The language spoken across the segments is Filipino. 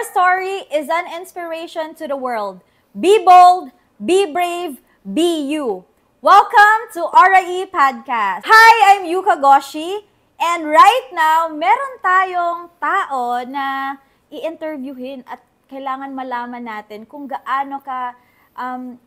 story is an inspiration to the world. Be bold, be brave, be you. Welcome to RIE Podcast. Hi, I'm Yuka Goshi. And right now, meron tayong tao na i-interviewin at kailangan malaman natin kung gaano ka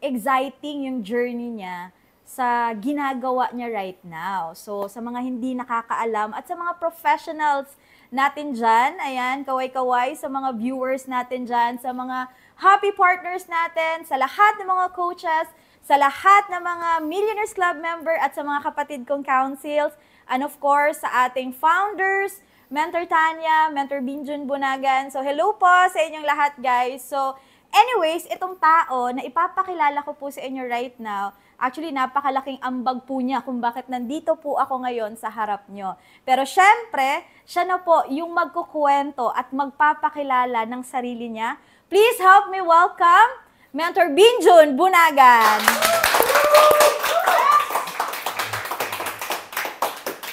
exciting yung journey niya sa ginagawa niya right now. So, sa mga hindi nakakaalam at sa mga professionals natin dyan, ayan, kaway-kaway, sa mga viewers natin dyan, sa mga happy partners natin, sa lahat ng mga coaches, sa lahat ng mga Millionaires Club member at sa mga kapatid kong councils, and of course, sa ating founders, Mentor Tanya, Mentor Binjun Bunagan. So, hello po sa inyong lahat, guys. So, anyways, itong tao na ipapakilala ko po sa inyo right now, actually, napakalaking ambag po niya kung bakit nandito po ako ngayon sa harap nyo. Pero syempre, siya na po yung magkukwento at magpapakilala ng sarili niya. Please help me welcome Mentor Binjun Bunagan.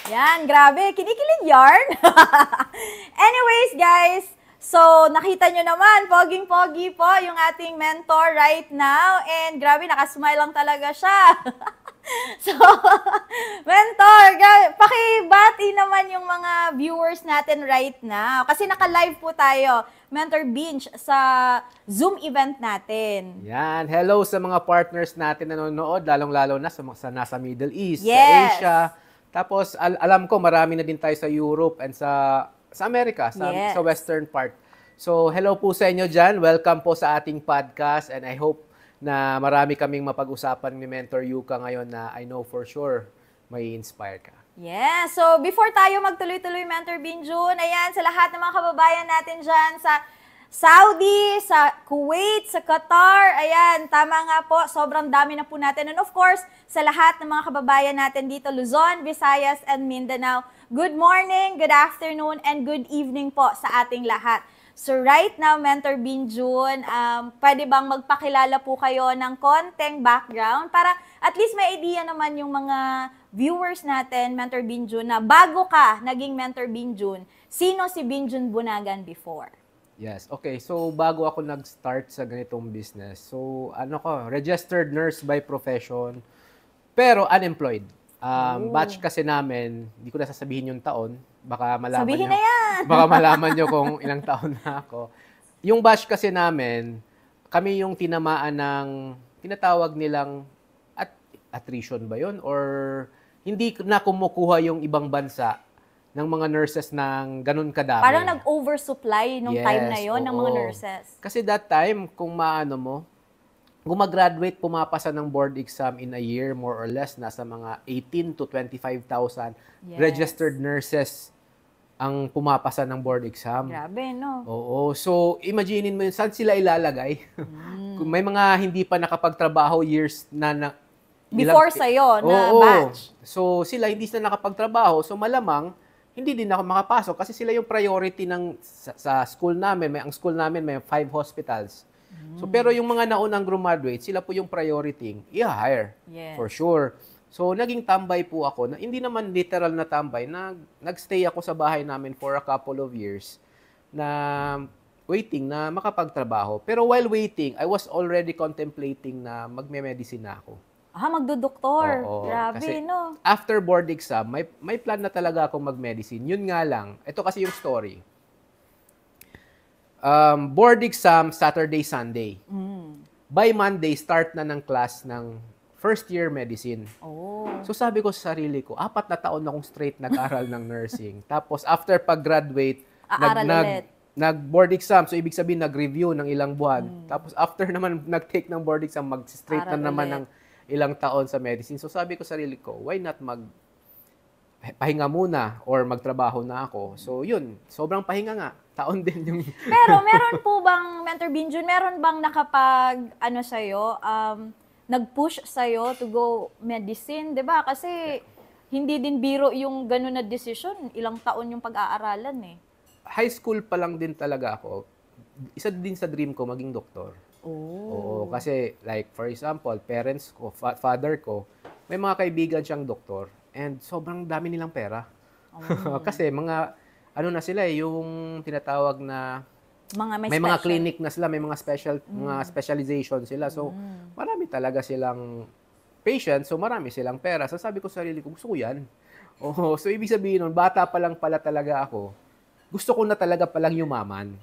Yan, grabe, kinikilig yarn. Anyways, guys, so, nakita nyo naman, poging-pogi po yung ating mentor right now. And grabe, nakasmile lang talaga siya. So, mentor, pakibati naman yung mga viewers natin right now. Kasi naka-live po tayo, Mentor Binj, sa Zoom event natin. Yan, hello sa mga partners natin na nanonood, lalong-lalo na sa nasa Middle East, Yes. sa Asia. Tapos, alam ko, marami na din tayo sa Europe and sa Amerika, Yes. sa western part. So, hello po sa inyo dyan. Welcome po sa ating podcast and I hope na marami kaming mapag-usapan ni Mentor Yuka ngayon na I know for sure may inspire ka. Yeah, so before tayo magtuloy-tuloy, Mentor Binjun, ayan, sa lahat ng mga kababayan natin dyan sa Saudi, sa Kuwait, sa Qatar, ayan, tama nga po, sobrang dami na po natin. And of course, sa lahat ng mga kababayan natin dito, Luzon, Visayas, and Mindanao, good morning, good afternoon, and good evening po sa ating lahat. So right now, Mentor Binjun, pwede bang magpakilala po kayo ng konting background para at least may idea naman yung mga viewers natin, Mentor Binjun, na bago ka naging Mentor Binjun, sino si Binjun Bunagan before? Yes, okay. So, bago ako nag-start sa ganitong business, so, registered nurse by profession, pero unemployed. Batch kasi namin, hindi ko na sasabihin yung taon, baka malaman Sabihin nyo, na yan! baka malaman nyo kung ilang taon na ako. Yung batch kasi namin, kami yung tinamaan ng, tinatawag nilang attrition ba yun? Or hindi na kumukuha yung ibang bansa ng mga nurses ng ganun kadami. Parang nag-oversupply nung time na yon ng mga oo. nurses. Kasi that time, kung gumagraduate, pumapasa ng board exam in a year, more or less, nasa mga 18 to 25,000 Yes. registered nurses ang pumapasa ng board exam. Grabe, no? Oo. So, imaginein mo yun, saan sila ilalagay? Kung may mga hindi pa nakapagtrabaho years na Before sa'yo, na Oo. batch. So, sila hindi sila nakapagtrabaho. So, malamang, hindi din ako makapasok kasi sila yung priority sa school namin. Ang school namin may 5 hospitals. So, pero yung mga naunang graduate, sila po yung priority i-hire. Yes. For sure. So, naging tambay po ako. Hindi naman literal na tambay. Nagstay ako sa bahay namin for a couple of years na waiting na makapagtrabaho. Pero while waiting, I was already contemplating na magme-medicine na ako. Magdodoktor. Oo, Grabe, kasi no? after board exam, may plan na talaga akong mag-medicine. Yun nga lang, ito kasi yung story. Board exam, Saturday, Sunday. By Monday, start na ng class ng first year medicine. Oh. So sabi ko sa sarili ko, 4 na taon na akong straight nag-aral ng nursing. Tapos after pag-graduate, Aaral ulit. nag-board exam. So ibig sabihin, nag-review ng ilang buwan. Tapos after naman nag-take ng board exam, mag-straight na Aral naman ulit. ng ilang taon sa medicine. So sabi ko sa sarili ko, why not pahinga muna or magtrabaho na ako. So yun, sobrang pahinga nga. Taon din yung... Pero meron po bang, Mentor Binjun, meron bang nag-push sa'yo to go medicine, di ba? Kasi hindi din biro yung gano'n na decision. Ilang taon yung pag-aaralan eh. High school pa lang din talaga ako. Isa din sa dream ko maging doktor. Oo, kasi like for example, parents ko, father ko, may mga kaibigan siyang doktor and sobrang dami nilang pera. Kasi mga ano na sila yung tinatawag na may mga clinic na sila, may mga specialization sila. So, marami talaga silang patients, so marami silang pera. So, sabi ko sa sarili ko, gusto ko yan. Oh, so ibig sabihin nun, bata pa lang pala talaga ako. Gusto ko na talaga palang yumaman.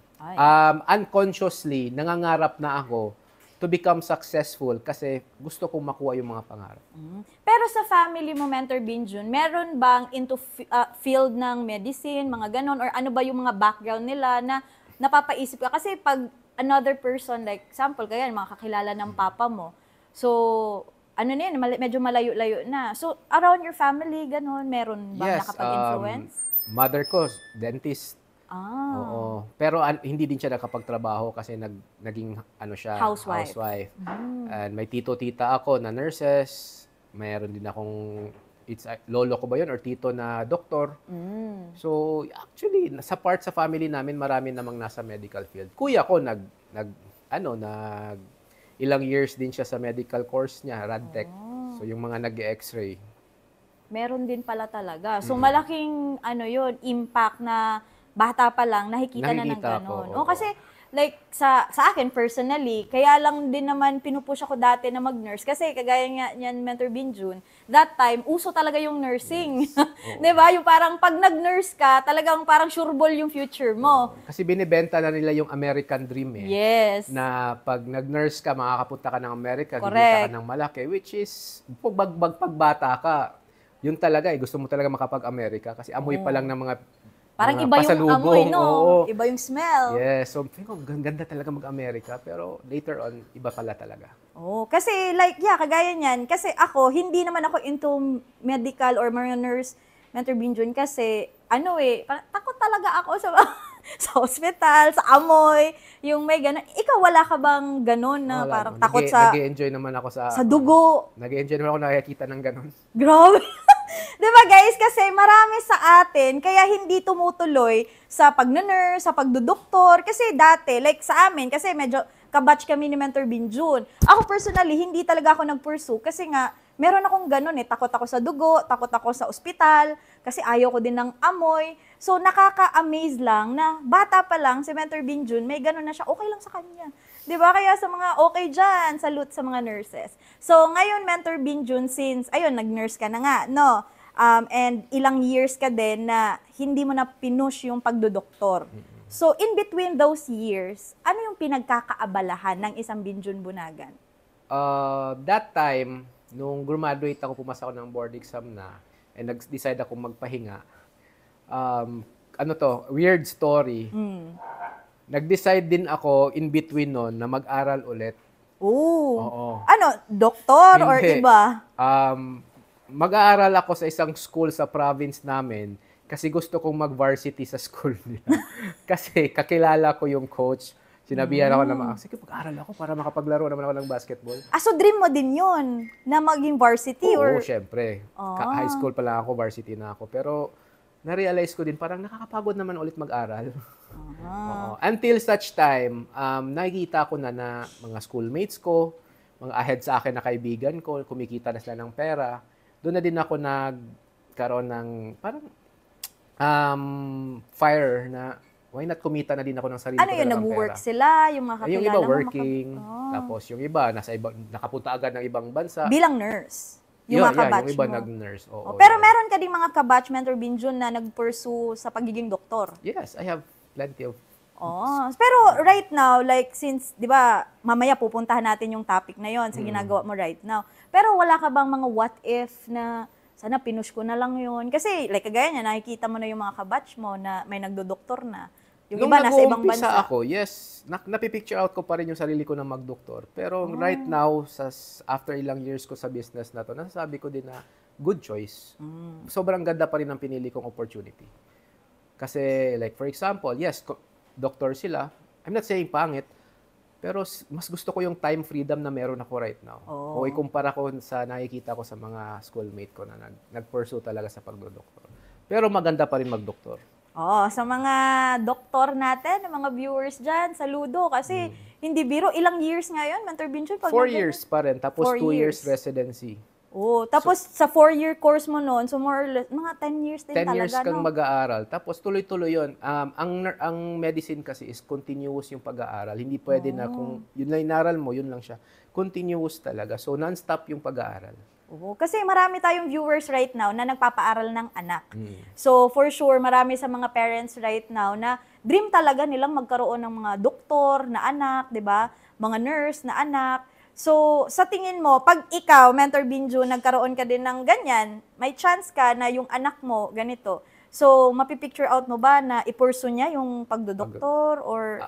Unconsciously, nangangarap na ako to become successful kasi gusto kong makuha yung mga pangarap. Pero sa family mo, Mentor Binjun, meron bang into field ng medicine, mga ganon, or ano ba yung mga background nila na napapaisip ka? Kasi pag another person, like example, kaya mga kakilala ng papa mo, so ano na yun, medyo malayo-layo na. So around your family, ganon, meron bang nakapag-influence? Mother ko, dentist. Oo. Pero hindi din siya nakapagtrabaho kasi naging siya, housewife. And may tito-tita ako na nurses. Mayroon din akong lolo ko ba yun or tito na doktor. So actually sa family namin marami namang nasa medical field. Kuya ko ilang years din siya sa medical course niya, Radtech. So yung mga nag-X-ray. Meron din pala talaga. So malaking yun, impact na bata pa lang nakikita na ng gano'n. Kasi like sa akin personally, kaya lang din naman pinupush ako dati na mag-nurse kasi kagaya nga niyan Mentor Binjun, that time uso talaga yung nursing. 'Di ba? Yung parang pag nag-nurse ka, talagang parang sureball yung future mo. Kasi binibenta na nila yung American dream Yes. Na pag nag-nurse ka, makakapunta ka ng Amerika, kikita ka ng malaki, which is pagbata ka, yun talaga gusto mo talaga makapag-Amerika kasi amoy pa lang ng mga parang iba yung amoy, no? Oo. Iba yung smell. Yes. So, ganda talaga mag-Amerika. Pero later on, iba pala talaga. Kasi kagaya niyan. Kasi ako, hindi naman ako into medical or mga nurse, Mentor Binjun, kasi, takot talaga ako sa hospital, sa amoy, yung may gano'n. Ikaw, wala ka bang gano'n na parang takot sa... Nag-e-enjoy naman ako sa dugo. Nag-e-enjoy naman ako nakikita ng gano'n. Grabe. Diba guys, kasi marami sa atin, kaya hindi tumutuloy sa pag-nurse, sa pagdudoktor. Kasi dati, like sa amin, kasi medyo kabatch kami ni Mentor Binjun. Ako personally, hindi talaga ako nag-pursue kasi nga, meron akong ganun takot ako sa dugo, takot ako sa ospital, kasi ayaw ko din ng amoy. So nakaka-amaze lang na bata pa lang si Mentor Binjun, may ganun na siya, okay lang sa kanya. Diba? Kaya sa mga okay dyan, salute sa mga nurses. So, ngayon, Mentor Binjun, since, nag-nurse ka na nga, no? And ilang years ka din na hindi mo na pinush yung pagdodoktor. So, in between those years, ano yung pinagkakaabalahan ng isang Binjun Bunagan? That time, nung graduate ako, pumasa ako ng board exam na, and nag-decide ako magpahinga, weird story. Nag-decide din ako in between nun na mag-aral ulit. Oo. Doktor or iba? Mag-aaral ako sa isang school sa province namin kasi gusto kong mag-varsity sa school nila. Kasi kakilala ko yung coach. Sinabihan ako na sige, mag-aaral ako para makapaglaro naman ako ng basketball. So dream mo din yun, na maging varsity? Oo, syempre. High school pa lang ako, varsity na ako. Pero na-realize ko din, parang nakakapagod naman ulit mag-aral. Until such time, nakikita ko na mga schoolmates ko, mga ahead sa akin na kaibigan ko, kumikita na sila ng pera. Doon na din ako nagkaroon ng parang fire na why not kumita na din ako ng sarili ko ng pera. Nag-work sila, yung mga kakilala mo? Yung iba working, tapos yung iba nakapunta agad ng ibang bansa. Bilang nurse? Yung mga kabatch yung iba mo? nag-nurse. Pero meron ka din mga kabatch, Mentor Binjun, na nag-pursue sa pagiging doktor? Yes, I have plenty of... Pero right now, like since, di ba, mamaya pupuntahan natin yung topic na yon sa ginagawa mo right now. Pero wala ka bang mga what if na sana pinush ko na lang yun? Kasi like kagaya niya, nakikita mo na yung mga kabatch mo na may nagdodoktor na. Yung iba nasa ibang bansa. Nung ako, yes, napipicture out ko pa rin yung sarili ko na magdoktor. Pero right now, after ilang years ko sa business na to, nasasabi ko din na good choice. Sobrang ganda pa rin ang pinili kong opportunity. Kasi like for example, yes, doktor sila. I'm not saying pangit, pero mas gusto ko yung time freedom na meron ako right now. O ikumpara ko sa nakikita ko sa mga schoolmate ko na nag-pursue talaga sa pagdodoktor. Pero maganda pa rin magdoktor. Sa mga doktor natin, mga viewers dyan, saludo. Kasi hindi biro, ilang years ngayon, Mentor Binjun? 4 years pa rin, tapos 2 years residency. Oh, tapos sa 4-year course mo noon, so more or less, mga 10 years din 10 talaga, years kang no? mag-aaral, tapos tuloy-tuloy yun. Ang medicine kasi is continuous yung pag-aaral. Hindi pwede na kung yun lang inaral mo, yun lang siya. Continuous talaga. So, non-stop yung pag-aaral. Oo, kasi marami tayong viewers right now na nagpapaaral ng anak. So, for sure, marami sa mga parents right now na dream talaga nilang magkaroon ng mga doktor na anak, di ba? Mga nurse na anak. So, sa tingin mo, pag ikaw, Mentor Binju, nagkaroon ka din ng ganyan, may chance ka na yung anak mo ganito. So, mapipicture out mo ba na ipursu niya yung pagdodoktor or...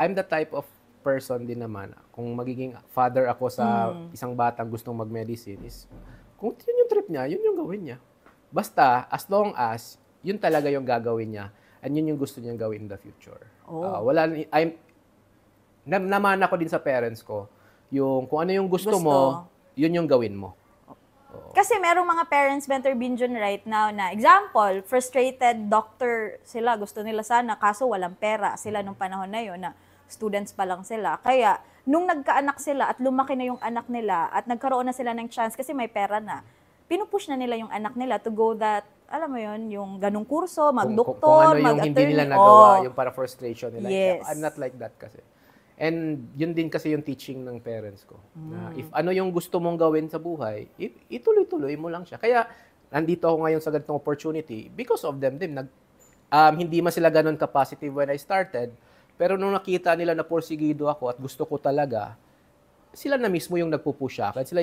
I'm the type of person din naman, kung magiging father ako sa isang batang gustong mag-medicine, is kung yun yung trip niya, yun yung gawin niya. Basta, as long as, yun talaga yung gagawin niya, and yun yung gusto niyang gawin in the future. Naman ako din sa parents ko, yung kung ano yung gusto mo, yun yung gawin mo. Kasi merong mga parents, Mentor Binjun, right now na, example, frustrated doctor sila, gusto nila sana, kaso walang pera sila nung panahon na yun, na students pa lang sila. Kaya, nung nagkaanak sila at lumaki na yung anak nila at nagkaroon na sila ng chance kasi may pera na, pinupush na nila yung anak nila to go that, alam mo yun, yung ganung kurso, mag-doktor, kung ano yung mag-attorney. hindi nila nagawa, yung para frustration nila. Yes. I'm not like that kasi. And yun din kasi yung teaching ng parents ko. Na if ano yung gusto mong gawin sa buhay, ituloy-tuloy mo lang siya. Kaya nandito ako ngayon sa ganitong opportunity because of them din. Hindi man sila ganun ka-positive when I started, pero nung nakita nila na porsigido ako at gusto ko talaga, sila na mismo yung nagpupush sa akin. Sila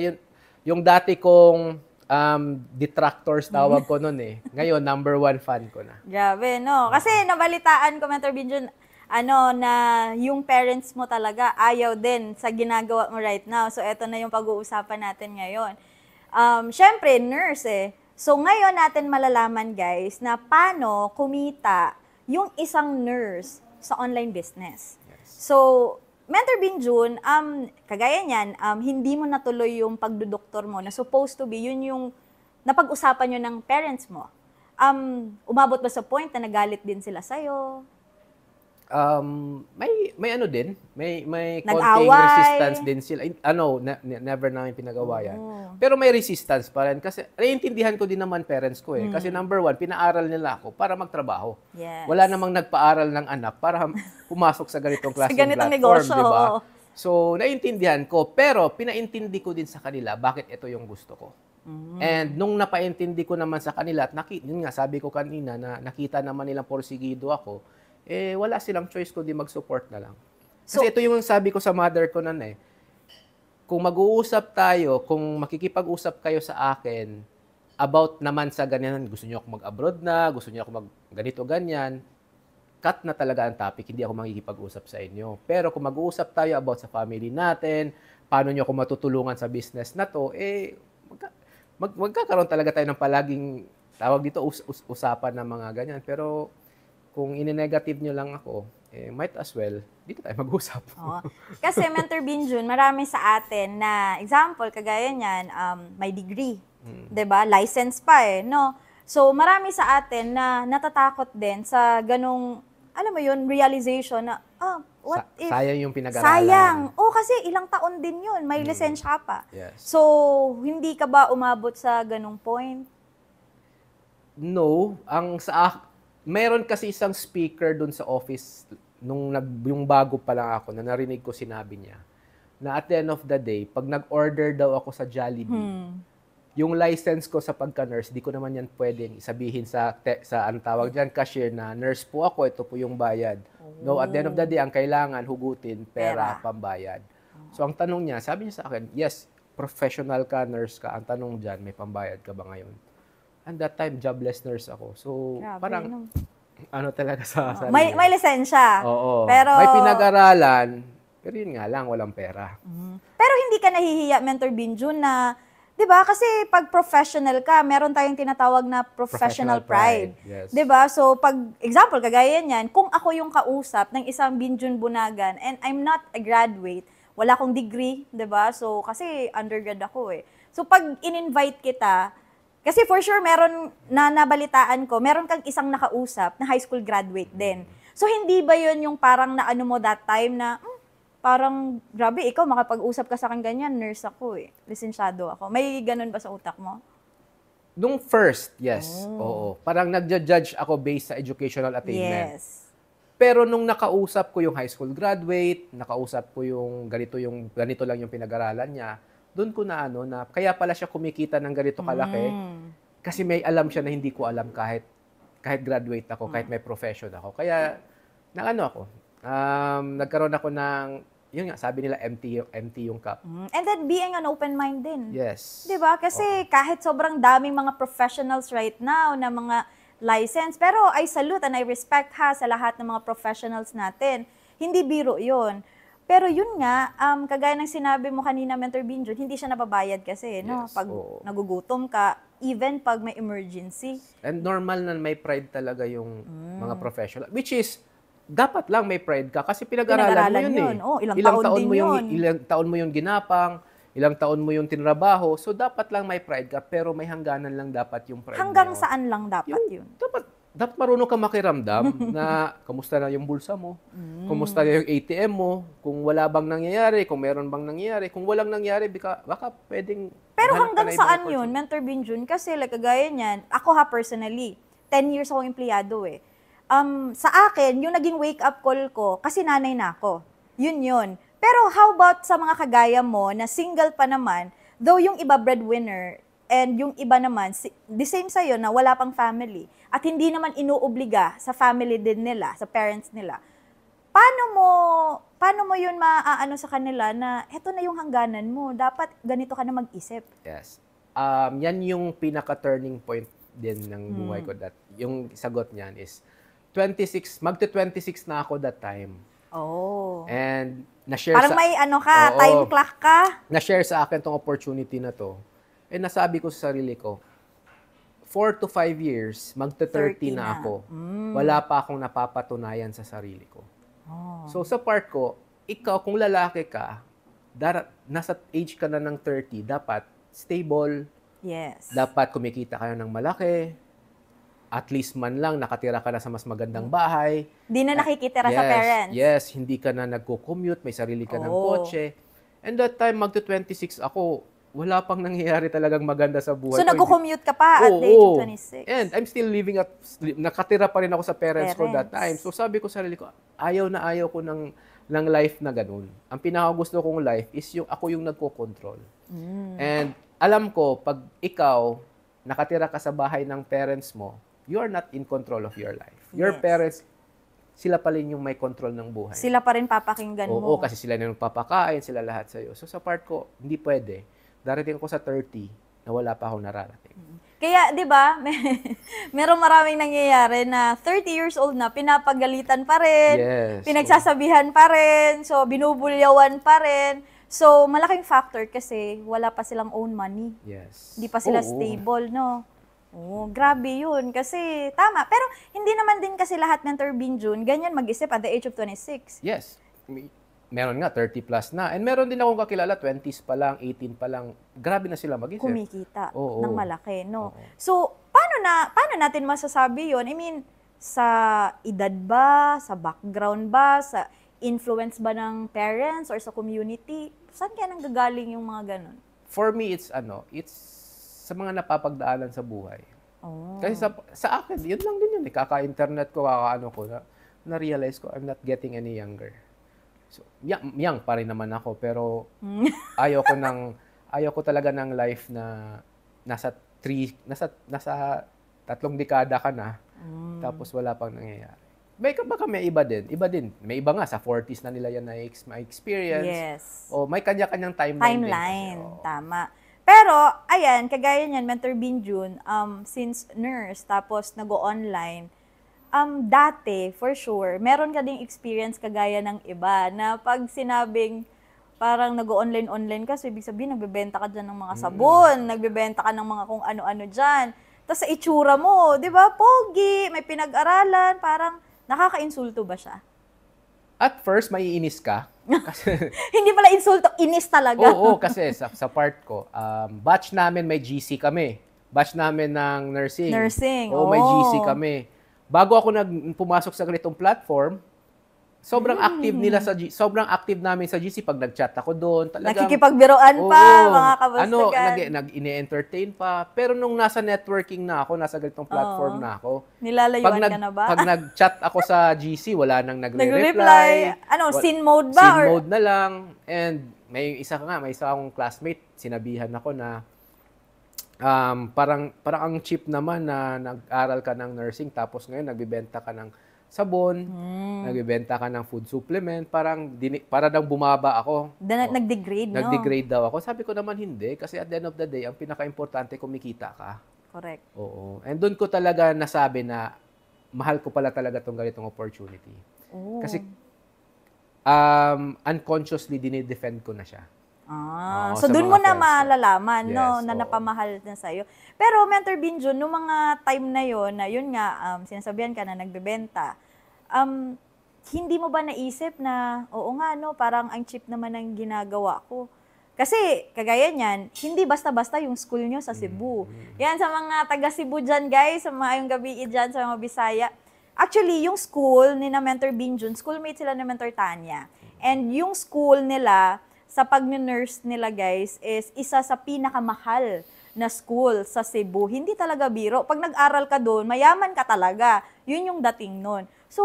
yung dati kong detractors tawag ko nun eh. Ngayon, #1 fan ko na. Grabe, no? Kasi nabalitaan ko, Mentor Binjun, na yung parents mo talaga ayaw din sa ginagawa mo right now. So, eto na yung pag-uusapan natin ngayon. Syempre, nurse eh. So, ngayon natin malalaman, guys, na paano kumita yung isang nurse sa online business. Yes. So, Mentor Binjun, kagaya niyan, hindi mo natuloy yung pagdodoktor mo na supposed to be, yun yung napag-usapan nyo ng parents mo. Umabot ba sa point na nagalit din sila sa'yo? May ano din, may konting Nag-away. resistance din sila. Never namin pinagawa yan. Pero may resistance pa rin kasi naiintindihan ko din naman parents ko eh. Kasi #1, pinaaral nila ako para magtrabaho. Yes. Wala namang nagpaaral ng anak para pumasok sa ganitong klaseng ganitong platform, negosyo, di ba? oo. So, naiintindihan ko, pero pinaintindi ko din sa kanila bakit ito yung gusto ko. And nung napaintindi ko naman sa kanila, at yun nga, sabi ko kanina na nakita naman nilang porsigido ako, wala silang choice kundi mag-support na lang. Kasi ito yung sabi ko sa mother ko nun eh. Kung mag-uusap tayo, kung makikipag-usap kayo sa akin about naman sa ganyan, gusto niyo ako mag-abroad na, gusto niyo ako mag-ganito, ganyan, cut na talaga ang topic, hindi ako makikipag-usap sa inyo. Pero kung mag-uusap tayo about sa family natin, paano niyo ako matutulungan sa business na to, magkakaroon talaga tayo ng palaging, tawag dito, usapan ng mga ganyan. Pero kung ine-negative nyo lang ako, might as well, dito tayo mag-usap. Oo. Kasi Mentor Binjun, marami sa atin na, example, kagaya niyan, may degree. 'Di ba? License pa eh, no? So, marami sa atin na natatakot din sa ganong, alam mo yun, realization na, what if? Sayang yung pinag-aralan. Sayang. Kasi ilang taon din yun. May lisensya pa. Yes. So, hindi ka ba umabot sa ganong point? No. Meron kasi isang speaker dun sa office yung bago pa lang ako na narinig ko sinabi niya na at the end of the day, pag nag-order daw ako sa Jollibee, yung license ko sa pagka-nurse, di ko naman yan pwedeng sabihin sa ang tawag dyan, cashier na nurse po ako, ito po yung bayad. No, at the end of the day, ang kailangan hugutin, pera. Pambayad. So ang tanong niya, sabi niya sa akin, yes, professional ka, nurse ka. Ang tanong dyan, may pambayad ka ba ngayon? And that time, jobless nurse ako. So, Grabe, parang, talaga sa sarili. May lisensya. Oo. Pero, may pinag-aralan, pero yun nga lang, walang pera. Pero hindi ka nahihiya, Mentor Binjun, na, di ba, kasi pag professional ka, meron tayong tinatawag na professional pride. Yes. Di ba? So, pag, example, kagaya niyan, kung ako yung kausap ng isang Binjun Bunagan, and I'm not a graduate, wala akong degree, di ba? So, kasi undergrad ako eh. So, pag in-invite kita, kasi for sure, meron na nabalitaan ko, meron kang isang nakausap na high school graduate din. So, hindi ba yun yung parang naano mo that time na, parang, grabe, ikaw, makapag-usap ka sa akin ganyan, nurse ako lisensyado ako. May ganun ba sa utak mo? Nung first, yes. Oo. Parang nagja-judge ako based sa educational attainment. Yes. Pero nung nakausap ko yung high school graduate, nakausap ko yung ganito lang yung pinag-aralan niya, doon ko na kaya pala siya kumikita ng ganito kalaki. Kasi may alam siya na hindi ko alam kahit graduate ako, kahit may profession ako. Kaya nagkaroon ako ng, yun nga, sabi nila empty yung cup. And then being an open mind din. Yes. 'Di ba? Kasi kahit sobrang daming mga professionals right now na mga license, pero I salute and I respect sa lahat ng mga professionals natin. Hindi biro 'yun. Pero yun nga, kagaya ng sinabi mo kanina, Mentor Binjun, hindi siya nababayad kasi, no? Yes, Pag oo. nagugutom ka, even pag may emergency. And normal na may pride talaga yung mga professional. Which is, dapat lang may pride ka kasi pinag-aralan mo yun eh. Oh, ilang taon din mo yun. Ilang taon mo yung ginapang, ilang taon mo yung tinrabaho. So, dapat lang may pride ka, pero may hangganan lang dapat yung pride Hanggang na yun. saan lang dapat yun? Dapat marunong ka makiramdam na kamusta na yung bulsa mo, kamusta na yung ATM mo, kung wala bang nangyayari, kung meron bang nangyayari, kung walang nangyayari, baka pwedeng... Pero hanap ka hanggang na ibang saan yun, opportunity. Mentor Binjun? Kasi like, kagaya niyan, ako personally, 10 years akong empleyado Sa akin, yung naging wake-up call ko, kasi nanay na ako. Yun. Pero how about sa mga kagaya mo na single pa naman, though yung iba breadwinner, and yung iba naman, the same sa'yo na wala pang family, at hindi naman inuobliga sa family din nila, sa parents nila. Paano mo yun maaano sa kanila na eto na yung hangganan mo, dapat ganito ka na mag-isip? Yes. Yan yung pinaka-turning point din ng buhay ko. Yung sagot niyan is, 26 na ako that time. Oh. And na-share Parang may time clock ka. Na-share sa akin tong opportunity na to. And nasabi ko sa sarili ko, 4 to 5 years, magte-30 na ako. Wala pa akong napapatunayan sa sarili ko. So sa part ko, ikaw kung lalaki ka, nasa age ka na ng 30, dapat stable. Yes. Dapat kumikita ka na ng malaki. At least man lang, nakatira ka na sa mas magandang bahay. Di na nakikitira sa parents. Yes, hindi ka na nagko-commute, may sarili ka ng kotse. And that time, magto-26 ako, wala pang nangyayari talagang maganda sa buhay So, ko. nagko-commute ka pa at the age of 26? And I'm still nakatira pa rin ako sa parents ko that time. So, sabi ko sa sarili ko, ayaw ko ng life na ganun. Ang pinakagusto kong life is ako yung nagko-control. And alam ko, pag ikaw, nakatira ka sa bahay ng parents mo, you are not in control of your life. Your parents, sila pa rin yung may control ng buhay. Sila pa rin papakinggan mo. Oo, kasi sila na yung papakain, sila lahat sa'yo. So sa part ko, hindi pwede. Darating ako sa 30 na wala pa akong nararating. Kaya, di ba, merong maraming nangyayari na 30 years old na, pinapagalitan pa rin, pinagsasabihan pa rin, so binubulyawan pa rin. So, malaking factor kasi wala pa silang own money. Yes. Hindi pa sila stable, no? Oh, grabe yun. Kasi, tama. Pero, hindi naman din kasi lahat Mentor Binjun, ganyan mag-isip at the age of 26. Yes. Meron nga, 30 plus na. And meron din akong kakilala, 20s pa lang, 18 pa lang. Grabe na sila mag-isip. Kumikita ng malaki, no? Oo. So, paano natin masasabi yun? I mean, sa edad ba? Sa background ba? Sa influence ba ng parents or sa community? Saan kaya nanggagaling yung mga ganun? For me, it's sa mga napapagdaanan sa buhay. Kasi sa akin, yun lang din yun. Kaka-internet ko, na-realize ko, I'm not getting any younger. So, young pa rin naman ako, pero ayaw ko talaga ng life na nasa 3 dekada ka na, tapos wala pang nangyayari. Baka may iba din. May iba nga, sa 40s na nila yan na experience. Yes. O may kanya-kanyang timeline din kasi. Tama. Pero, ayan, kagaya niyan, Mentor Binjun, since nurse, tapos nag-online, dati, for sure, meron ka ding experience kagaya ng iba na pag sinabing parang nag-online ka, so ibig sabihin, nagbebenta ka dyan ng mga sabon, nagbebenta ka ng mga kung ano-ano dyan. Tapos sa itsura mo, di ba, pogi, may pinag-aralan, parang nakaka-insulto ba siya? At first, maiinis ka. Kasi, Hindi pala insulto, inis talaga. Oo, kasi sa part ko, batch namin may GC kami. Batch namin ng nursing. Oo, may GC kami. Bago ako pumasok sa ganitong platform, sobrang active nila sobrang active namin sa GC pag nag-chat ako doon. Talagang Nakikipagbiruan pa, mga kabastagan. Ini-entertain pa. Pero nung nasa networking na ako, nasa ganitong platform na ako, Nilalayuan ka na ba? pag nag-chat ako sa GC, wala nang Nagre-reply. nagre-reply. Scene mode ba? Scene mode na lang. And may isa akong classmate, sinabihan ako na parang ang cheap naman na nag-aral ka ng nursing tapos ngayon nagbebenta ka ng sabon, nagbebenta ka ng food supplement, para daw bumaba ako. Nag-degrade, no? Nag-degrade daw ako. Sabi ko naman hindi kasi at the end of the day, ang pinaka-importante kumikita ka. Correct. Oo. And doon ko talaga nasabi na mahal ko pala talaga tong ganitong opportunity. Oh. Kasi unconsciously dinidefend ko na siya. So doon mo na malalaman, Yes, no, na napamahal na sa'yo. Pero Mentor Binjun, nung mga time na yun nga, sinasabihan ka na nagbebenta, hindi mo ba naisip na, oo nga, no, parang ang cheap naman ang ginagawa ko? Kasi, kagaya niyan, hindi basta-basta yung school nyo sa Cebu. Yan, sa mga taga Cebu dyan, guys, sa mga yung gabi dyan, sa mga Bisaya. Actually, yung school ni na Mentor Binjun, schoolmate sila ni Mentor Tanya. And yung school nila, sa pag-nurse nila, guys, is isa sa pinakamahal na school sa Cebu. Hindi talaga biro. Pag nag-aral ka doon, mayaman ka talaga. Yun yung dating nun. So,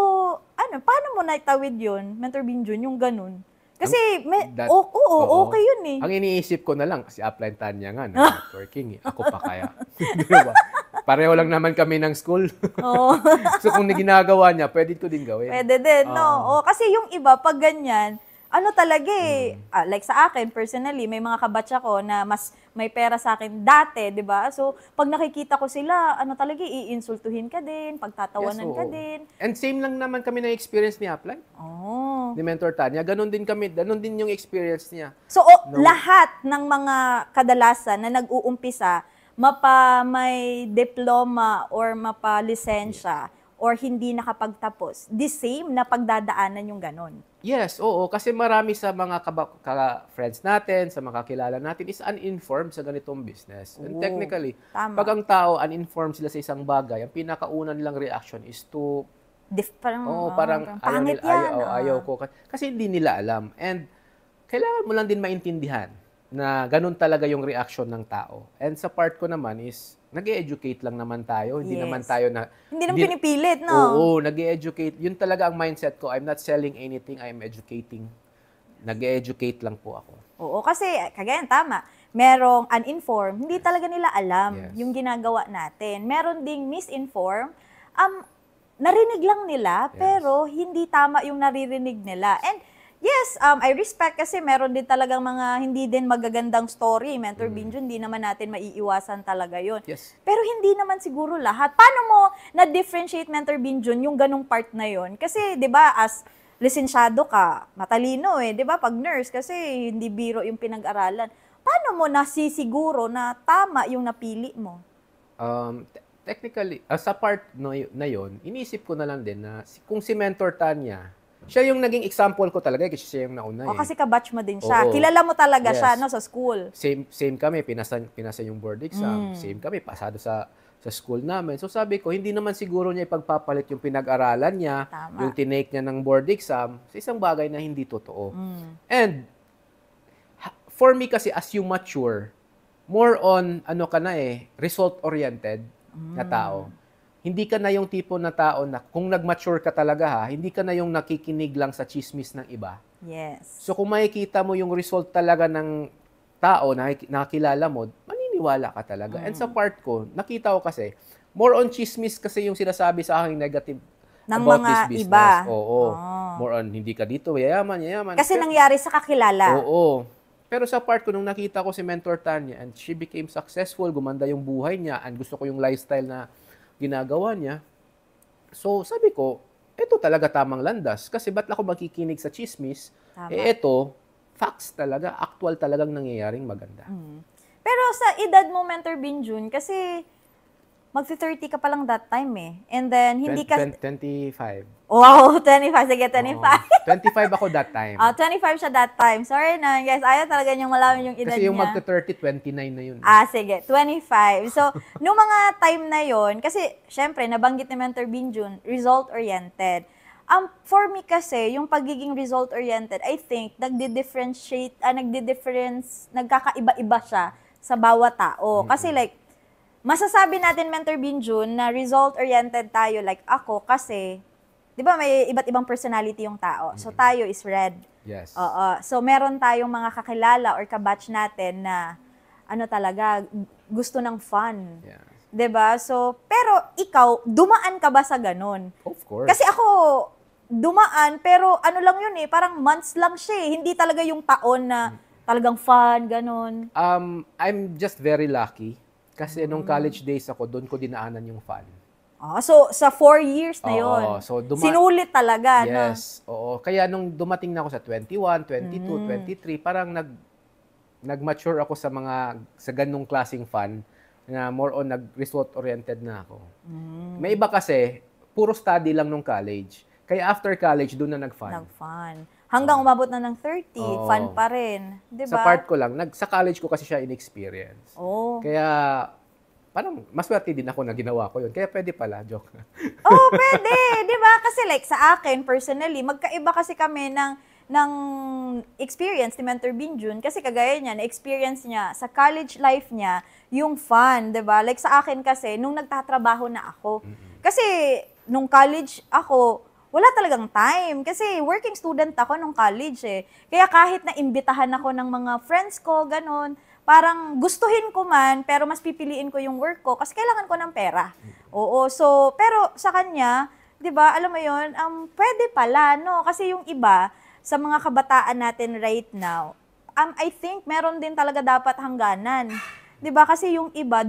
paano mo naitawid yun, Mentor Binjun, yung ganun? Kasi, okay yun eh. Ang iniisip ko na lang, si Upline Tanya nga, networking eh. Ako pa kaya. Diba? Pareho lang naman kami ng school. So, kung ginagawa niya, pwede ko din gawin. Pwede din, no? Kasi yung iba, pag ganyan, talaga eh, like sa akin, personally, may mga kabatch ako na mas may pera sa akin dati, di ba? So, pag nakikita ko sila, talaga, iinsultuhin ka din, pagtatawanan ka din. And same lang naman kami na experience ni Upline. Ni Mentor Tanya. Ganon din yung experience niya. So, lahat ng mga kadalasan na nag-uumpisa, may diploma or mapa-lisensya, or hindi nakapagtapos, the same na pagdadaanan yung ganon. Yes, oo. Kasi marami sa mga friends natin, sa mga kakilala natin, is uninformed sa ganitong business. And technically, pag ang tao uninformed sila sa isang bagay, ang pinakauna nilang reaction is to parang pangit yan. Ayaw ko. Kasi hindi nila alam. And kailangan mo lang din maintindihan na ganun talaga yung reaction ng tao. And sa part ko naman is, nag-e-educate lang naman tayo. Hindi naman tayo na... Hindi naman pinipilit, no? Oo, nag-e-educate. Yun talaga ang mindset ko. I'm not selling anything, I'm educating. Nag-e-educate lang po ako. Oo, kasi kagaya tama. Merong uninformed, hindi talaga nila alam yung ginagawa natin. Meron ding misinformed, narinig lang nila, pero hindi tama yung naririnig nila. And yes, I respect kasi meron din talagang mga hindi din magagandang story. Mentor Binjun, hindi naman natin maiiwasan talaga yun. Yes. Pero hindi naman siguro lahat. Paano mo na-differentiate, Mentor Binjun, yung ganong part na yun? Kasi, di ba, as lisensyado ka, matalino eh, di ba, pag nurse, kasi hindi biro yung pinag-aralan. Paano mo nasisiguro na tama yung napili mo? Technically, sa part na yun, iniisip ko na lang din na kung si Mentor Tanya, siya yung naging example ko talaga kasi siya yung nauna kasi kabatch mo din siya. Kilala mo talaga siya, no, sa school. Same kami, pinasa yung board exam. Same kami, pasado sa school namin. So sabi ko, hindi naman siguro niya ipagpapalit yung pinag-aralan niya, yung tinake niya ng board exam, sa isang bagay na hindi totoo. And, for me kasi as you mature, more on, result-oriented na tao. Hindi ka na yung tipo na tao na kung nag-mature ka talaga hindi ka na yung nakikinig lang sa chismis ng iba. Yes. So kung makikita mo yung result talaga ng tao na nakakilala mo, maniniwala ka talaga. And sa part ko, nakita ko kasi, more on chismis kasi yung sinasabi sa akin negative ng about mga this business. Iba. Oo. More on, hindi ka dito, yayaman. Kasi nangyari sa kakilala. Oo. Pero sa part ko, nung nakita ko si Mentor Tanya and she became successful, gumanda yung buhay niya, and gusto ko yung lifestyle na ginagawa niya. So, sabi ko, ito talaga tamang landas. Kasi ba't ako makikinig sa chismis? Ito, facts talaga, actual talagang nangyayaring maganda. Pero sa edad mo, Mentor Binjun, kasi magti-30 ka pa lang that time eh. And then, hindi ka... 25. Wow, 25. Sige, 25. 25 ako that time. 25 siya that time. Sorry na, guys. Ayaw talaga niyang malaman yung edad niya. Kasi yung magti-30, 29 na yun. Sige. 25. So, nung mga time na yon, kasi, syempre, nabanggit ni Mentor Binjun, result-oriented. For me kasi, yung pagiging result-oriented, I think, nagkakaiba-iba siya sa bawat tao. Kasi like, masasabi natin, Mentor Binjun, na result-oriented tayo, like ako, kasi, di ba may iba't ibang personality yung tao. So, tayo is red. Yes. Oo. So, meron tayong mga kakilala or kabatch natin na, talaga, gusto ng fun. Yeah. 'Di ba? So, pero ikaw, dumaan ka ba sa ganun? Of course. Kasi ako, dumaan, pero lang yun parang months lang siya Hindi talaga yung taon na talagang fun, ganun. I'm just very lucky kasi nung college days ako, doon ko dinaanan yung fun. So sa 4 years na yun, Oo, so sinulit talaga, no? Yes, oo. Kaya nung dumating na ako sa 21, 22, 23, parang nag-mature ako sa ganung klaseng fun na more on nag-result-oriented na ako. May iba kasi, puro study lang nung college. Kaya after college, doon na nag-fun. Nag-fun. Hanggang umabot na ng 30, fun pa rin. Diba? Sa part ko lang, sa college ko kasi siya in-experience. Kaya, parang maswerte din ako na ginawa ko yun. Kaya pwede pala, joke. Pwede. Diba? Kasi like sa akin, personally, magkaiba kasi kami ng experience ni Mentor Binjun kasi kagaya niya, na-experience niya sa college life niya yung fun, 'di ba? Like sa akin kasi nung nagtatrabaho na ako. Kasi nung college ako, wala talagang time kasi working student ako nung college Kaya kahit na imbitahan ako ng mga friends ko, ganun, parang gustuhin ko man pero mas pipiliin ko yung work ko kasi kailangan ko ng pera. Oo, so pero sa kanya, 'di ba? Alam mo 'yon, pwede pala, no? Kasi yung iba sa mga kabataan natin right now, I think meron din talaga dapat hangganan. 'Di ba? Kasi yung iba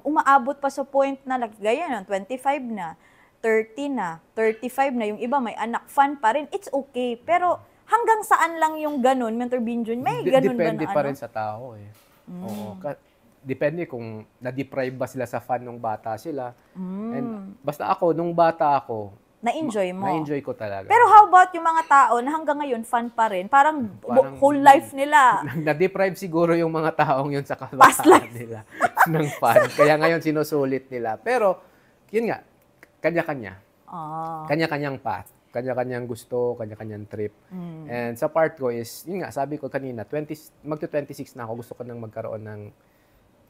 umaabot pa sa point na gaya ng 25 na, 30 na, 35 na, yung iba may anak, fun pa rin. It's okay. Pero hanggang saan lang yung ganun, Mentor Binjun? May ganun ba na Depende pa rin sa tao Oo. Depende kung na-deprive ba sila sa fun nung bata sila. And basta ako, nung bata ako, na-enjoy mo? Na-enjoy ko talaga. Pero how about yung mga tao na hanggang ngayon fun pa rin? Parang whole life nila. Na-deprive siguro yung mga taong yun sa kabataan nila ng fun. Kaya ngayon sinusulit nila. Pero, yun nga, kanya-kanya. Kanya-kanyang path. Kanya-kanyang gusto, kanya-kanyang trip. And sa part ko is, yun nga, sabi ko kanina, magto-26 na ako, gusto ko nang magkaroon ng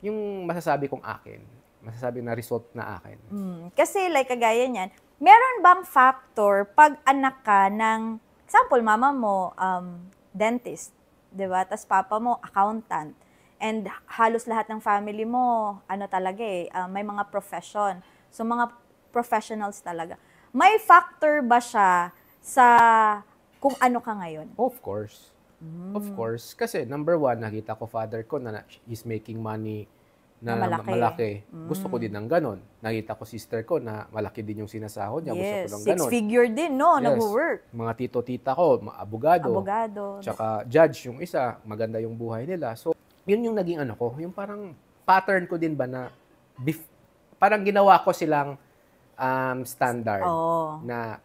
yung masasabi kong akin. Masasabi na result na akin. Kasi like kagaya niyan, meron bang factor pag anak ka ng, example, mama mo, dentist, di ba? Tapos papa mo, accountant. And halos lahat ng family mo, talaga may mga profession. So mga professionals talaga. May factor ba siya sa kung ano ka ngayon? Of course. Of course. Kasi number one, nakita ko father ko na he's making money na malaki. Gusto ko din ng ganon. Nakita ko sister ko na malaki din yung sinasahod niya. Gusto ko ng ganon. Six-figure din, no? Yes. Nag-work. Mga tito-tita ko, abogado. Tsaka judge yung isa, maganda yung buhay nila. So, yun yung naging ko. Yung parang pattern ko din ba na parang ginawa ko silang standard.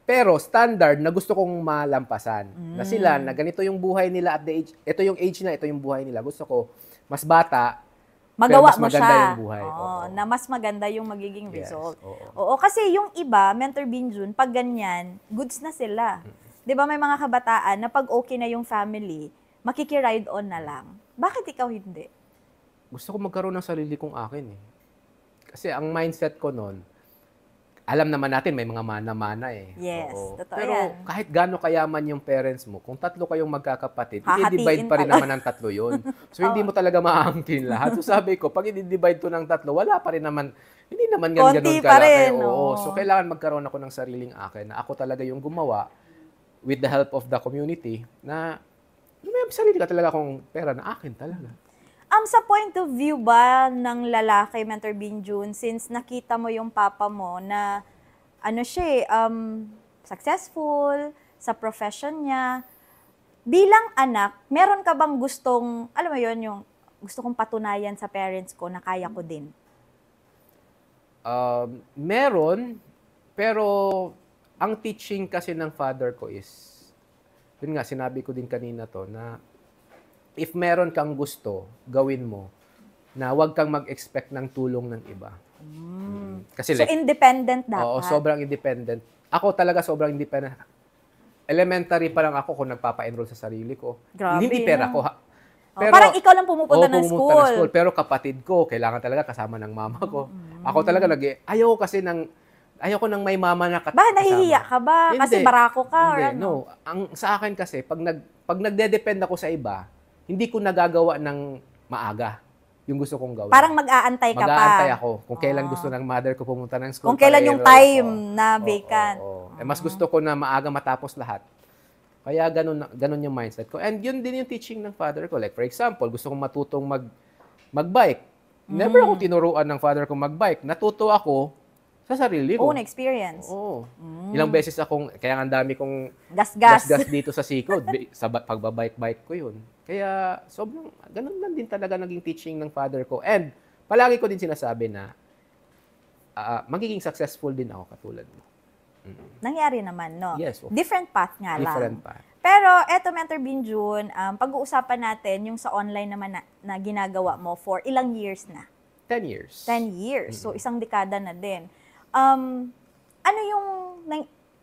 Pero standard na gusto kong malampasan. Na sila, na ganito yung buhay nila at the age, ito yung age na, ito yung buhay nila. Gusto ko, mas bata, magawa mas mo maganda siya. Yung buhay. Na mas maganda yung magiging result. Oo. Kasi yung iba, Mentor Binjun, pag ganyan, goods na sila. Di ba may mga kabataan na pag okay na yung family, makikiride on na lang. Bakit ikaw hindi? Gusto ko magkaroon ng sarili kong akin Kasi ang mindset ko noon, alam naman natin may mga mana-mana Yes, totoo Pero yan. kahit gaano kayaman yung parents mo, kung tatlo kayong magkakapatid, i-divide pa rin naman ng tatlo yun. So hindi mo talaga maaangkin lahat. So sabi ko, pag i-divide to ng tatlo, wala pa rin naman, hindi naman ganun kalaki. So kailangan magkaroon ako ng sariling akin na ako talaga yung gumawa with the help of the community na may sarili ka talaga akong pera na akin talaga. Sa point of view ba ng lalaki, Mentor Binjun, since nakita mo yung papa mo na successful sa profession niya, bilang anak, meron ka bang gustong, alam mo yun, yung gusto kong patunayan sa parents ko na kaya ko din? Meron, pero ang teaching kasi ng father ko is, yun nga, sinabi ko din kanina to, na if meron kang gusto, gawin mo, na huwag kang mag-expect ng tulong ng iba. Kasi so, independent dapat? Oo, sobrang independent. Ako talaga sobrang elementary pa lang ako kung nagpapa-enroll sa sarili ko. Grabe, Hindi pera no? ko. Parang ikaw lang pumupunta ng pumunta ng school. Pero kapatid ko, kailangan talaga kasama ng mama ko. Ako talaga ayoko nang may mama na Ba, nahihiya ka ba? Kasi barako ka or Hindi, ano? no. Sa akin kasi, pag nagde-depend ako sa iba, hindi ko nagagawa ng maaga yung gusto kong gawin. Parang mag-aantay ka pa. Mag-aantay ako kung kailan gusto ng mother ko pumunta ng school. Kung kailan yung time na vacant. Mas gusto ko na maaga matapos lahat. Kaya ganun yung mindset ko. And yun din yung teaching ng father ko. Like for example, gusto kong matutong magbike. Never ako tinuruan ng father ko magbike. Natuto ako sa sarili ko. Own experience. Oo. Ilang beses kaya ang dami kong Gas-gas. dito sa sikod. Sa pagbabike-bike ko yun. Kaya sobrang, ganun lang din talaga naging teaching ng father ko. And palagi ko din sinasabi na magiging successful din ako katulad mo. Nangyari naman, no? Yes. Different path nga lang. Different path. Pero eto, Mentor Binjun, pag-uusapan natin yung sa online naman na ginagawa mo for ilang years na? 10 years. 10 years. So, isang dekada na din. Ano yung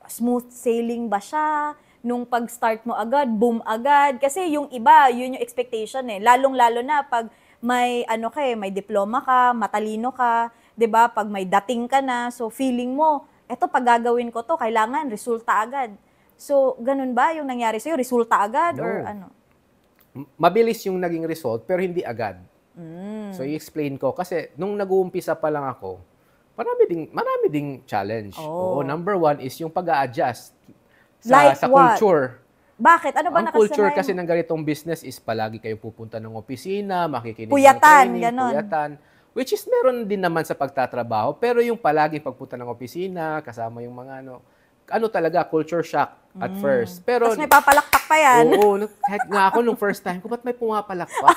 smooth sailing ba siya? Nung pag-start mo agad, boom agad? Kasi yung iba, yun yung expectation eh. Lalong-lalo na pag may may diploma ka, matalino ka, 'di ba? Pag may dating ka na, so feeling mo, eto pag gagawin ko to, kailangan resulta agad. So, ganun ba yung nangyari sa'yo? Resulta agad or ano? Mabilis yung naging result pero hindi agad. So, i-explain ko kasi nung nag-uumpisa pa lang ako, marami ding challenge. Oo, number one is yung pag-a-adjust sa culture. Bakit? Ano ba Ang culture kasi ng ganitong business is palagi kayo pupunta ng opisina, makikinig ng training, puyatan. Which is meron din naman sa pagtatrabaho, pero yung palaging pagpunta ng opisina, kasama yung mga talaga, culture shock at first. Pero, tapos may papalakpak pa yan. Oo, kahit nga ako nung first time ko, ba't may pumapalakpak?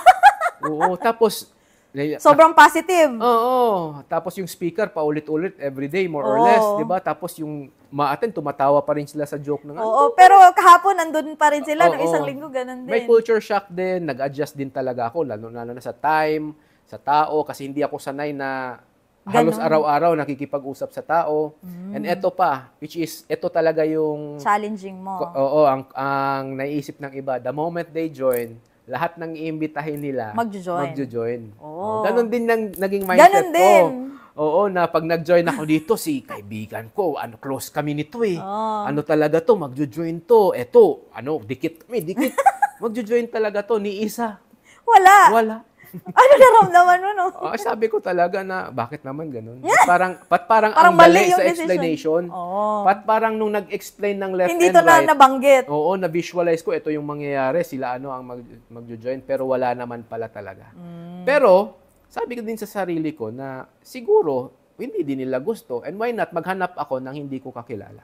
Oo, tapos, sobrang positive. Oo, tapos yung speaker paulit-ulit everyday, more or less, di ba? Tapos yung tumatawa pa rin sila sa joke ng Oo, pero kahapon nandun pa rin sila, nung isang linggo, ganun din. May culture shock din, nag-adjust din talaga ako, lalo na sa time, sa tao, kasi hindi ako sanay na halos araw-araw nakikipag-usap sa tao. And ito talaga yung challenging mo. Oo, ang naiisip ng iba, the moment they join, lahat ng iimbitahin nila magjo-join. Oh. Ganon din naging mindset Ganon din. Oo, na pag nag-join ako dito, si kaibigan ko, close kami nito eh. Oh. Ano talaga to, magjo-join to. Eto, dikit kami, dikit. Magjo-join talaga to, ni isa. Wala. Ano naramdaman mo, no? Sabi ko talaga na, bakit naman ganun? Parang ang mali sa explanation. Parang nung nag-explain ng left hindi and right. Hindi to na nabanggit. Oo, na-visualize ko, ito yung mangyayari, sila ang magjo-join, pero wala naman pala talaga. Pero, sabi ko din sa sarili ko na siguro, hindi din nila gusto, and why not, maghanap ako ng hindi ko kakilala.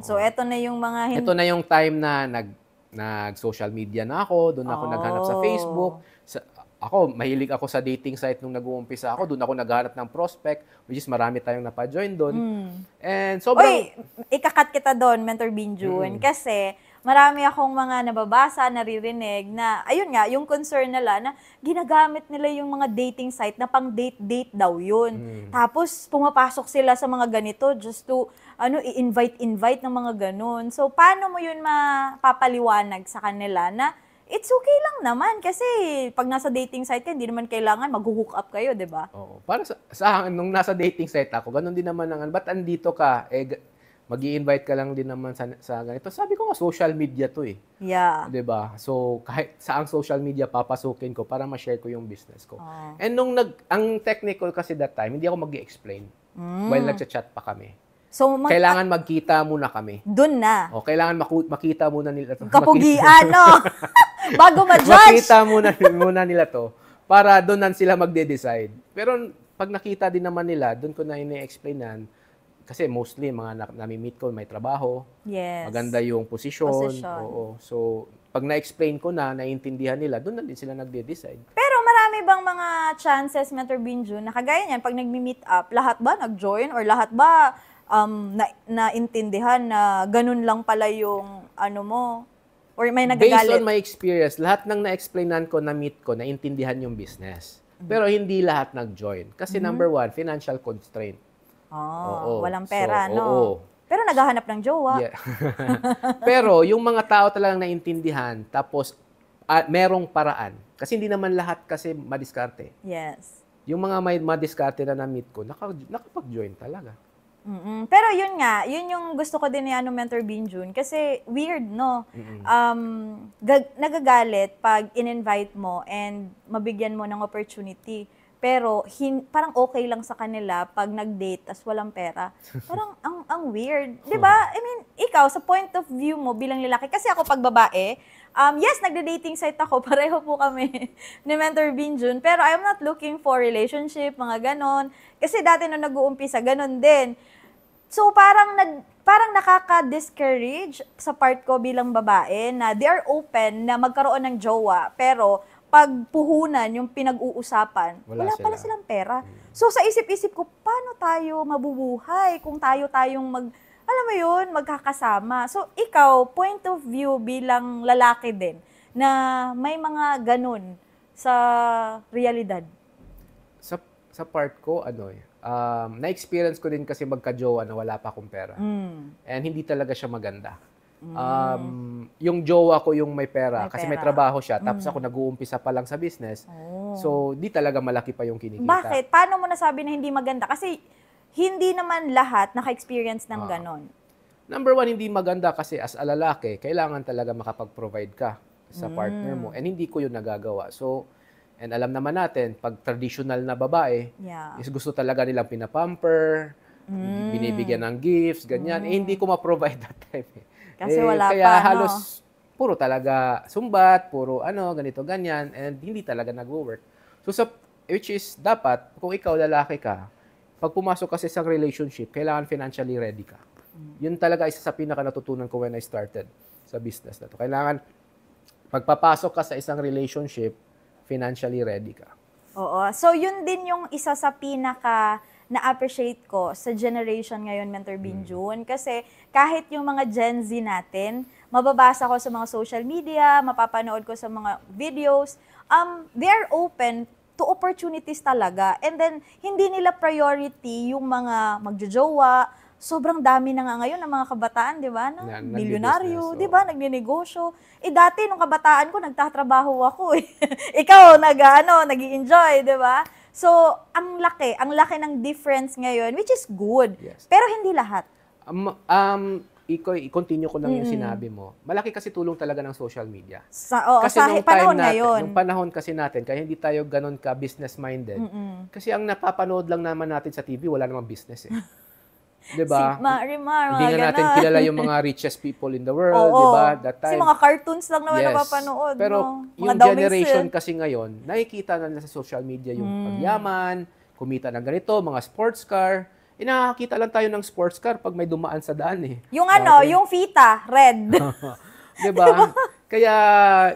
So, eto na yung mga... Ito na yung time na nag-social media na ako, doon ako naghanap sa Facebook. Ako, mahilig ako sa dating site nung nag-uumpisa ako. Doon ako naghanap ng prospect, which is marami tayong napa-join doon. And sobrang... ikakat kita doon, Mentor Binjun, kasi marami akong mga nababasa, naririnig na, ayun nga, yung concern nila na ginagamit nila yung mga dating site na pang date daw yun. Tapos, pumapasok sila sa mga ganito just to, i-invite ng mga ganun. So, paano mo yun mapapaliwanag sa kanila na it's okay lang naman kasi pag nasa dating site ka, hindi naman kailangan mag-hook up kayo, di ba? Oo. Para sa akin, nung nasa dating site ako, ganun din naman ba't andito ka? Mag-i-invite ka lang din naman sa ganito. Sabi ko nga, social media to eh. Yeah. Di ba? So, kahit saang social media, papasukin ko para ma-share ko yung business ko. And ang technical kasi that time, hindi ako mag-i-explain while nagchat-chat pa kami. So, kailangan magkita muna kami. Doon na. O, kailangan makita muna nila to. Kapugian, no? Bago ma-judge. Makita muna nila to para doon na sila magde-decide. Pero pag nakita din naman nila, doon ko na ini-explainan kasi mostly mga nami-meet ko may trabaho. Yes. Maganda yung posisyon. Oo. So, pag na-explain ko na, naiintindihan nila, doon na din sila nagde-decide. Pero marami bang mga chances, Mentor Binjun, na kagaya niyan, pag nagmi-meet up, lahat ba nag-join or lahat ba naintindihan na ganun lang pala yung mo? Or may nagagalit? Based on my experience, lahat ng na-explainan ko, na-meet ko, naintindihan yung business. Pero hindi lahat nag-join. Kasi number one, financial constraint. Walang pera, no? Oo. Pero naghahanap ng jowa. Yeah. Pero yung mga tao talagang naintindihan, tapos merong paraan. Kasi hindi naman lahat kasi madiskarte. Yes. Yung mga may madiskarte na na-meet ko, nakapag-join talaga. Pero yun nga, yun yung gusto ko din ni Mentor Binjun. Kasi weird, no? Nagagalit pag in-invite mo and mabigyan mo ng opportunity. Pero parang okay lang sa kanila pag nag-date tas walang pera. Parang ang weird. 'Di ba? I mean, ikaw sa point of view mo bilang lalaki, kasi ako pag babae, yes, nagde-dating site ako, pareho po kami ni Mentor Binjun, pero I'm not looking for relationship, mga ganon. Kasi dati nung nag-uumpisa, ganon din. So parang nakaka-discourage sa part ko bilang babae na they are open na magkaroon ng jowa, pero pag puhunan yung pinag-uusapan, wala pala silang pera. So sa isip-isip ko, paano tayo mabubuhay kung tayong alam mo yun, magkakasama. So ikaw, point of view bilang lalaki din, na may mga ganun sa realidad. Sa part ko, na-experience ko din kasi magka-jowa na wala pa akong pera. And hindi talaga siya maganda. Yung jowa ko yung may pera kasi may trabaho siya, tapos ako nag-uumpisa pa lang sa business. So di talaga malaki pa yung kinikita. Bakit? Paano mo nasabi na hindi maganda? Kasi hindi naman lahat naka-experience ng ganon. Number one, hindi maganda kasi as a lalaki, kailangan talaga makapag-provide ka sa partner mo, and hindi ko yun nagagawa. So, and alam naman natin, pag traditional na babae, is gusto talaga nilang pinapamper, binibigyan ng gifts, ganyan. Eh, hindi ko ma-provide that time. Kasi wala kaya pa, halos puro talaga sumbat, puro ganito, ganyan, and hindi talaga nag-work. So, which is, dapat, kung ikaw lalaki ka, pag pumasok kasi sa relationship, kailangan financially ready ka. Yun talaga isa sa pinaka natutunan ko when I started sa business na to. Kailangan, pagpapasok ka sa isang relationship, financially ready ka. Oo. So, yun din yung isa sa pinaka na-appreciate ko sa generation ngayon, Mentor Binjun. Kasi kahit yung mga Gen Z natin, mababasa ko sa mga social media, mapapanood ko sa mga videos, they're open to opportunities talaga. And then, hindi nila priority yung mga magjojowa. Sobrang dami na nga ngayon ng mga kabataan, di ba? Milyonaryo, di ba? Nagninegosyo. Dati, nung kabataan ko, nagtatrabaho ako. Ikaw, nag-i-enjoy, di ba? So, ang laki ng difference ngayon, which is good. Yes. Pero hindi lahat. I-continue ko lang yung sinabi mo. Malaki kasi tulong talaga ng social media. Kasi sa panahon ngayon. Nung panahon kasi natin, kaya hindi tayo ganun ka business-minded. Kasi ang napapanood lang naman natin sa TV, wala namang business eh. Diba? Rimar, hindi nga natin kilala yung mga richest people in the world, diba? That time. Kasi mga cartoons lang naman napapanood. Pero yung generation kasi ngayon, nakikita na sa social media yung pagyaman, kumita ng ganito, mga sports car. Nakakita lang tayo ng sports car pag may dumaan sa daan eh. Yung yung Vita, red. Diba? Kaya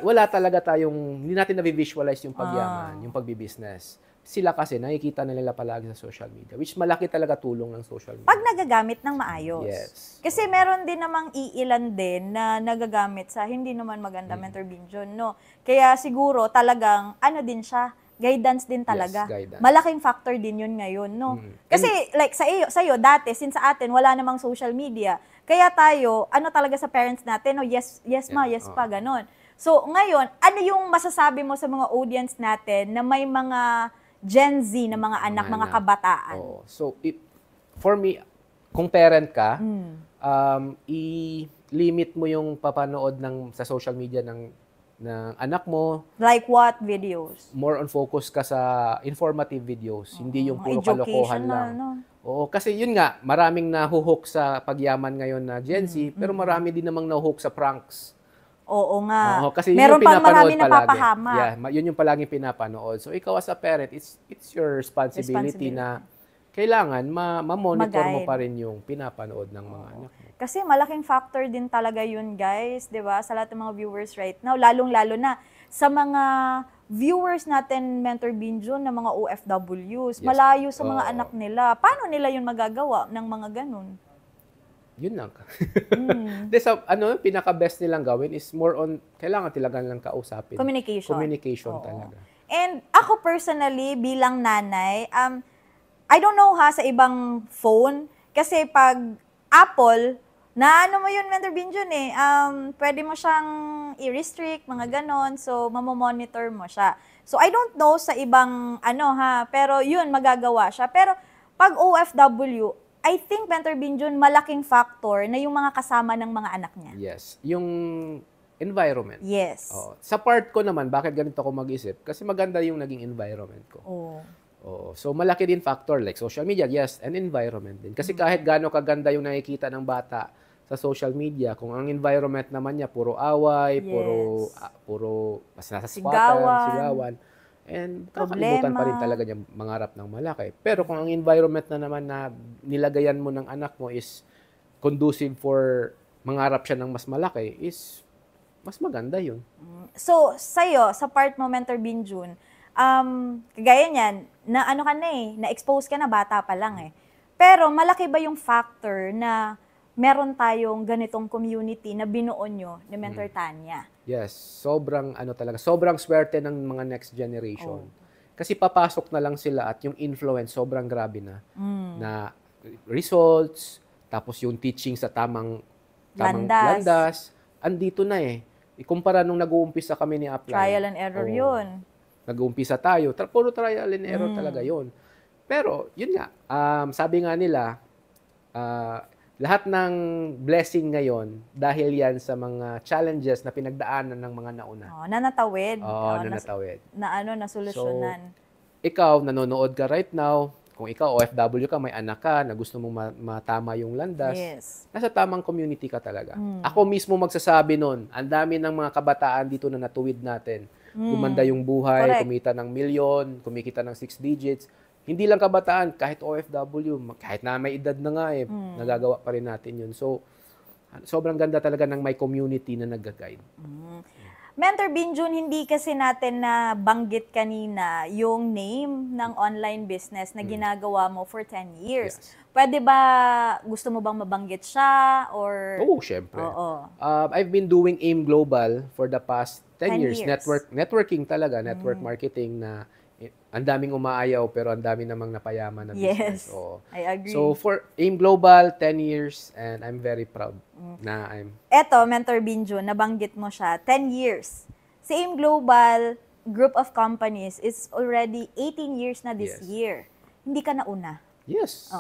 wala talaga hindi natin na-visualize yung pagyaman, yung pagbi-business. Sila kasi nakikita na nila palagi sa social media, which malaki talaga tulong ng social media. Pag nagagamit ng maayos. Yes. Kasi meron din namang iilan din na nagagamit sa hindi naman maganda, Mentor Binjun, no? Kaya siguro talagang din siya, guidance din talaga. Yes, guidance. Malaking factor din yun ngayon, no? Kasi like sa iyo dati, since sa atin wala namang social media, kaya tayo, talaga sa parents natin, yes ma, yes pa, ganon. So ngayon, ano yung masasabi mo sa mga audience natin na may mga Gen Z na mga anak, mga kabataan? So, for me, kung parent ka, i-limit mo yung papanood sa social media ng anak mo. Like what videos? More on focus ka sa informative videos, hindi yung puro kalokohan lang. Oo, kasi yun nga, maraming nahuhook sa pagyaman ngayon na Gen Z, pero marami din namang nahuhook sa pranks. Oo nga. Kasi meron yung pang marami palagi. napapahama. Yeah, yun yung palaging pinapanood. So ikaw as a parent, it's your responsibility na kailangan ma-monitor mo pa rin yung pinapanood ng mga anak mo. Kasi malaking factor din talaga yun, guys, 'di ba? Sa lahat ng mga viewers right now, lalong-lalo na sa mga viewers natin, Mentor Binjun, na mga OFWs, malayo sa mga anak nila. Paano nila yun magagawa ng mga ganun? Yun lang. Pinaka-best nilang gawin is more on, kailangan talagang lang kausapin. Communication talaga. And ako personally, bilang nanay, I don't know sa ibang phone, kasi pag Apple, na ano mo yun, Mentor Binjun pwede mo siyang i-restrict, mga ganon. So, mamomonitor mo siya. So, I don't know sa ibang pero yun, magagawa siya. Pero, pag OFW, I think, Mentor Binjun, malaking factor na yung mga kasama ng mga anak niya. Yes. Yung environment. Yes. Sa part ko naman, bakit ganito ako mag-isip? Kasi maganda yung naging environment ko. So, malaki din factor like social media, yes, and environment din. Kasi kahit gaano kaganda yung nakikita ng bata sa social media, kung ang environment naman niya puro away, puro mas nasa sigawan, and kakalimutan pa rin talaga niya mangarap ng malaki. Pero kung ang environment na naman na nilagayan mo ng anak mo is conducive for mangarap siya ng mas malaki, is mas maganda yun. So, sa'yo, sa part mo, Mentor Binjun, kagaya niyan, na ano ka na-expose ka na, bata pa lang Pero malaki ba yung factor na meron tayong ganitong community na binuo nyo ni Mentor Tanya? Yes, sobrang sobrang swerte ng mga next generation. Kasi papasok na lang sila at yung influence sobrang grabe na. Na results, tapos yung teaching sa tamang landas, andito na Ikumpara nung nag-uumpisa kami ni Upline. Trial and error yun. Nag-uumpisa tayo, puro trial and error talaga yun. Pero, yun nga, sabi nga nila, lahat ng blessing ngayon, dahil yan sa mga challenges na pinagdaanan ng mga nauna. Nanatawid. Nanatawid. Nasolusyonan. So, ikaw, nanonood ka right now, kung ikaw, OFW ka, may anak ka, na gusto mong matama yung landas, nasa tamang community ka talaga. Ako mismo magsasabi nun, ang dami ng mga kabataan dito na natuwid natin. Gumanda yung buhay, kumita ng milyon, kumikita ng 6 digits. Hindi lang kabataan, kahit OFW, kahit na may edad na nga nagagawa pa rin natin yun. So, sobrang ganda talaga ng may community na nag-guide. Mentor Binjun, hindi kasi natin na banggit kanina yung name ng online business na ginagawa mo for 10 years. Yes. Pwede ba, gusto mo bang mabanggit siya? Or... Oo, syempre. I've been doing AIM Global for the past 10 years. Networking talaga, network marketing na ang daming umaayaw pero ang dami namang napayaman na business. I agree. So for AIM Global, 10 years and I'm very proud na Eto, Mentor Binjun, nabanggit mo siya, 10 years. Si AIM Global Group of Companies is already 18 years na this year. Hindi ka nauna. Yes.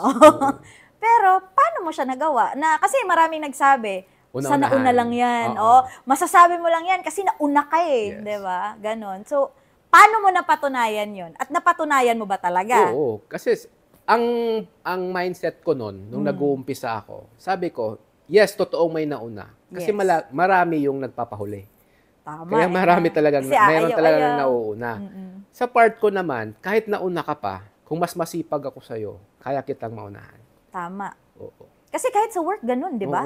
Pero paano mo siya nagawa? Kasi maraming nagsabi, sa nauna lang yan. Masasabi mo lang yan kasi nauna ka di ba? Ganon. So, paano mo napatunayan yon? At napatunayan mo ba talaga? Oo. Kasi ang mindset ko noon, nung nag-uumpisa ako, sabi ko, yes, totoong may nauna. Kasi marami yung nagpapahuli. Tama. Kaya marami talagang, mayroon talagang nauuna. Sa part ko naman, kahit nauna ka pa, kung mas masipag ako sa'yo, kaya kitang maunahan. Tama. Oo. Kasi kahit sa work, ganun, di ba?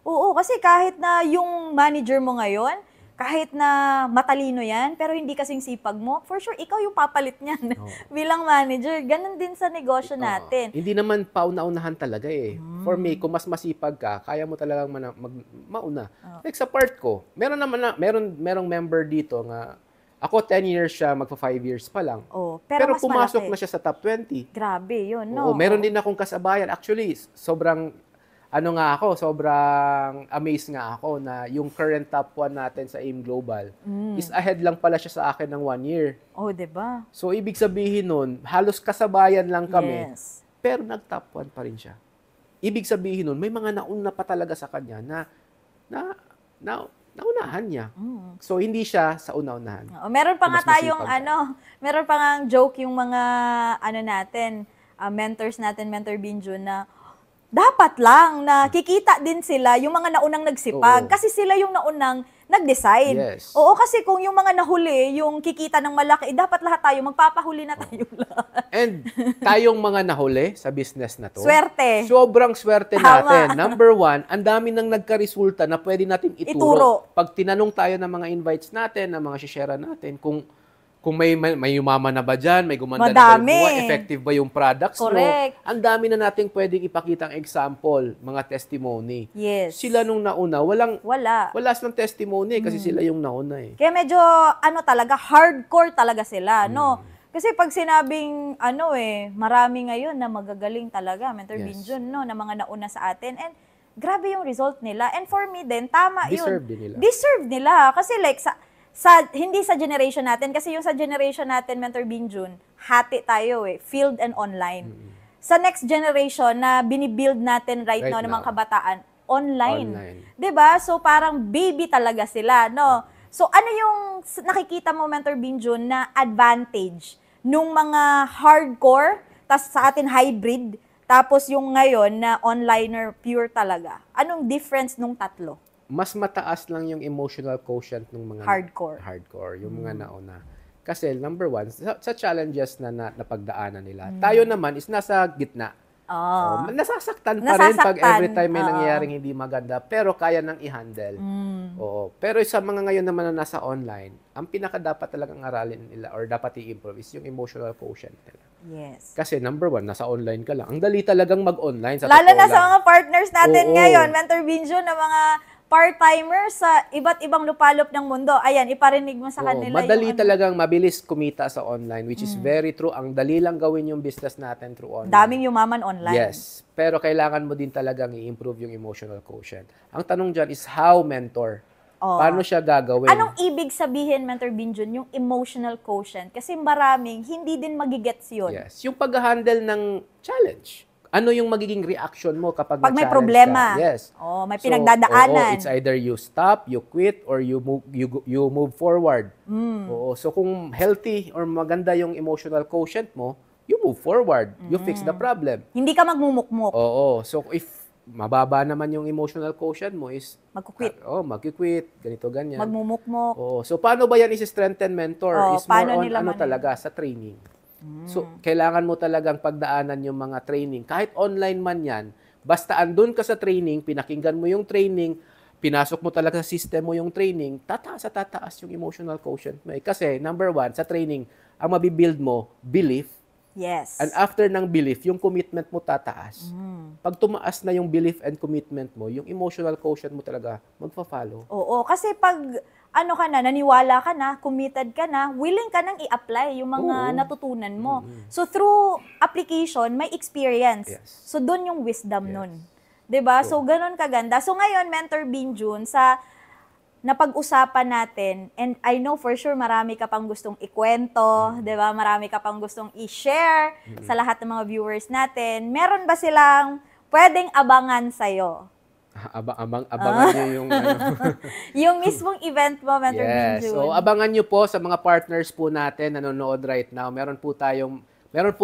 Oo, kasi kahit na yung manager mo ngayon, kahit na matalino yan, pero hindi kasing sipag mo, for sure, ikaw yung papalit niyan bilang manager. Ganon din sa negosyo natin. Hindi naman pauna-unahan talaga For me, kung mas masipag ka, kaya mo talagang mauna. Like sa part ko, merong member dito nga, ako 10 years siya, magpa 5 years pa lang. Pero pumasok na siya sa top 20. Grabe yun, no? Meron din akong kasabayan. Actually, sobrang sobrang amazed nga ako na yung current top 1 natin sa AIM Global is ahead lang pala siya sa akin ng 1 year. Diba? So, ibig sabihin nun, halos kasabayan lang kami, pero nag-top 1 pa rin siya. Ibig sabihin nun, may mga nauna pa talaga sa kanya na naunahan niya. So, hindi siya sa una-unahan. Meron pa nga tayong, meron pa nga joke yung mga, natin, mentors natin, Mentor Binjun, na dapat lang na kikita din sila yung mga naunang nagsipag. Kasi sila yung naunang nag-decide. Kasi kung yung mga nahuli, yung kikita ng malaki, dapat lahat tayo, magpapahuli na tayo lahat. And tayong mga nahuli sa business na to, swerte. Sobrang swerte natin. Number 1, ang dami nang nagka-resulta na pwede natin ituro. Pag tinanong tayo ng mga invites natin, ng mga share natin, kung may yumaman na ba dyan, may gumanda na ba yung effective ba yung products mo, ang dami na nating pwedeng ipakitang example, mga testimony. Sila nung nauna, wala silang testimony kasi sila yung nauna Kaya medyo, talaga, hardcore talaga sila, no? Kasi pag sinabing, marami ngayon na magagaling talaga, Mentor Binjun, no, na mga nauna sa atin. And grabe yung result nila. And for me din, tama Deserve yun. din nila. Deserve nila. Kasi like, hindi sa generation natin, kasi yung sa generation natin, Mentor Binjun, hati tayo field and online. Sa next generation na binibuild natin right now ng mga kabataan, online. 'Di ba? So parang baby talaga sila, no? So ano yung nakikita mo, Mentor Binjun, na advantage nung mga hardcore, tas sa atin hybrid, tapos yung ngayon na onliner pure talaga? Anong difference nung tatlo? Mas mataas lang yung emotional quotient ng mga hardcore, yung mga nauna. Kasi number one, sa challenges na napagdaanan nila, tayo naman is nasa gitna. Nasasaktan pa rin pag every time may nangyayaring hindi maganda, pero kaya nang i-handle. Oo. Pero sa mga ngayon naman na nasa online, ang pinaka dapat talagang aralin nila or dapat i-improve is yung emotional quotient nila. Yes. Kasi number one, nasa online ka lang. Ang dali talagang mag-online. Lalo na sa mga partners natin ngayon, Mentor Binjun, na mga part-timers sa iba't ibang lupalop ng mundo. Ayan, iparinig mo sa kanila. Madali talagang mabilis kumita sa online, which is very true. Ang dali lang gawin yung business natin through online. Daming yumaman online. Yes. Pero kailangan mo din talagang i-improve yung emotional quotient. Ang tanong dyan is how, mentor? Paano siya gagawin? Anong ibig sabihin, Mentor Binjun, yung emotional quotient? Kasi maraming hindi din magigets yun. Yes. Yung pag-handle ng challenge. Ano yung magiging reaction mo kapag may problema? Ka? Yes. May pinagdadaanan. It's either you stop, you quit, or you move forward. So kung healthy or maganda yung emotional quotient mo, you move forward. You fix the problem. Hindi ka magmumukmuk. So if mababa naman yung emotional quotient mo is magkukwit. Magkukwit, ganito, ganyan. Magmumukmok. So paano ba yan i-strengthen, mentor? Is more on talaga, sa training. So, kailangan mo talagang pagdaanan yung mga training. Kahit online man yan, basta andun ka sa training, pinakinggan mo yung training, pinasok mo talaga sa system mo yung training, tataas yung emotional quotient mo. Kasi, number one, sa training, ang mabibuild mo, belief. Yes. And after ng belief, yung commitment mo tataas. Pag tumaas na yung belief and commitment mo, yung emotional quotient mo talaga magfa-follow. Oo, kasi pag naniwala ka na, committed ka na, willing ka nang i-apply yung mga natutunan mo. So through application, may experience. Yes. So doon yung wisdom nun. 'Di ba? So ganun kaganda. So ngayon, Mentor Binjun, sa napag-usapan natin, and I know for sure marami ka pang gustong ikwento, 'di ba? Marami ka pang gustong i-share sa lahat ng mga viewers natin. Meron ba silang pwedeng abangan sa'yo? Abangan nyo yung yung mismong event mo, Mentor Binjun. So abangan nyo po sa mga partners po natin nanonood right now. Meron po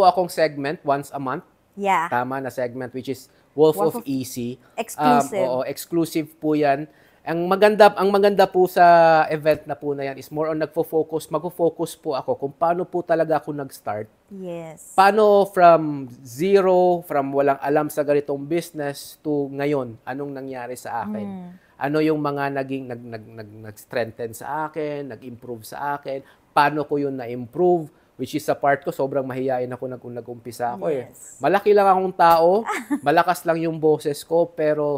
akong segment once a month. Yeah. Tama na segment, which is Wolf of EC. Exclusive. Exclusive po yan. Ang maganda po sa event na po na yan is more on magfo-focus po ako kung paano po talaga ako nag-start. Yes. Paano from zero, from walang alam sa ganitong business to ngayon, anong nangyari sa akin? Ano yung mga nag-strengthen sa akin, nag-improve sa akin, paano ko yun na-improve, which is sa part ko, sobrang mahihain ako nag-umpisa ako. Malaki lang akong tao, malakas lang yung boses ko, pero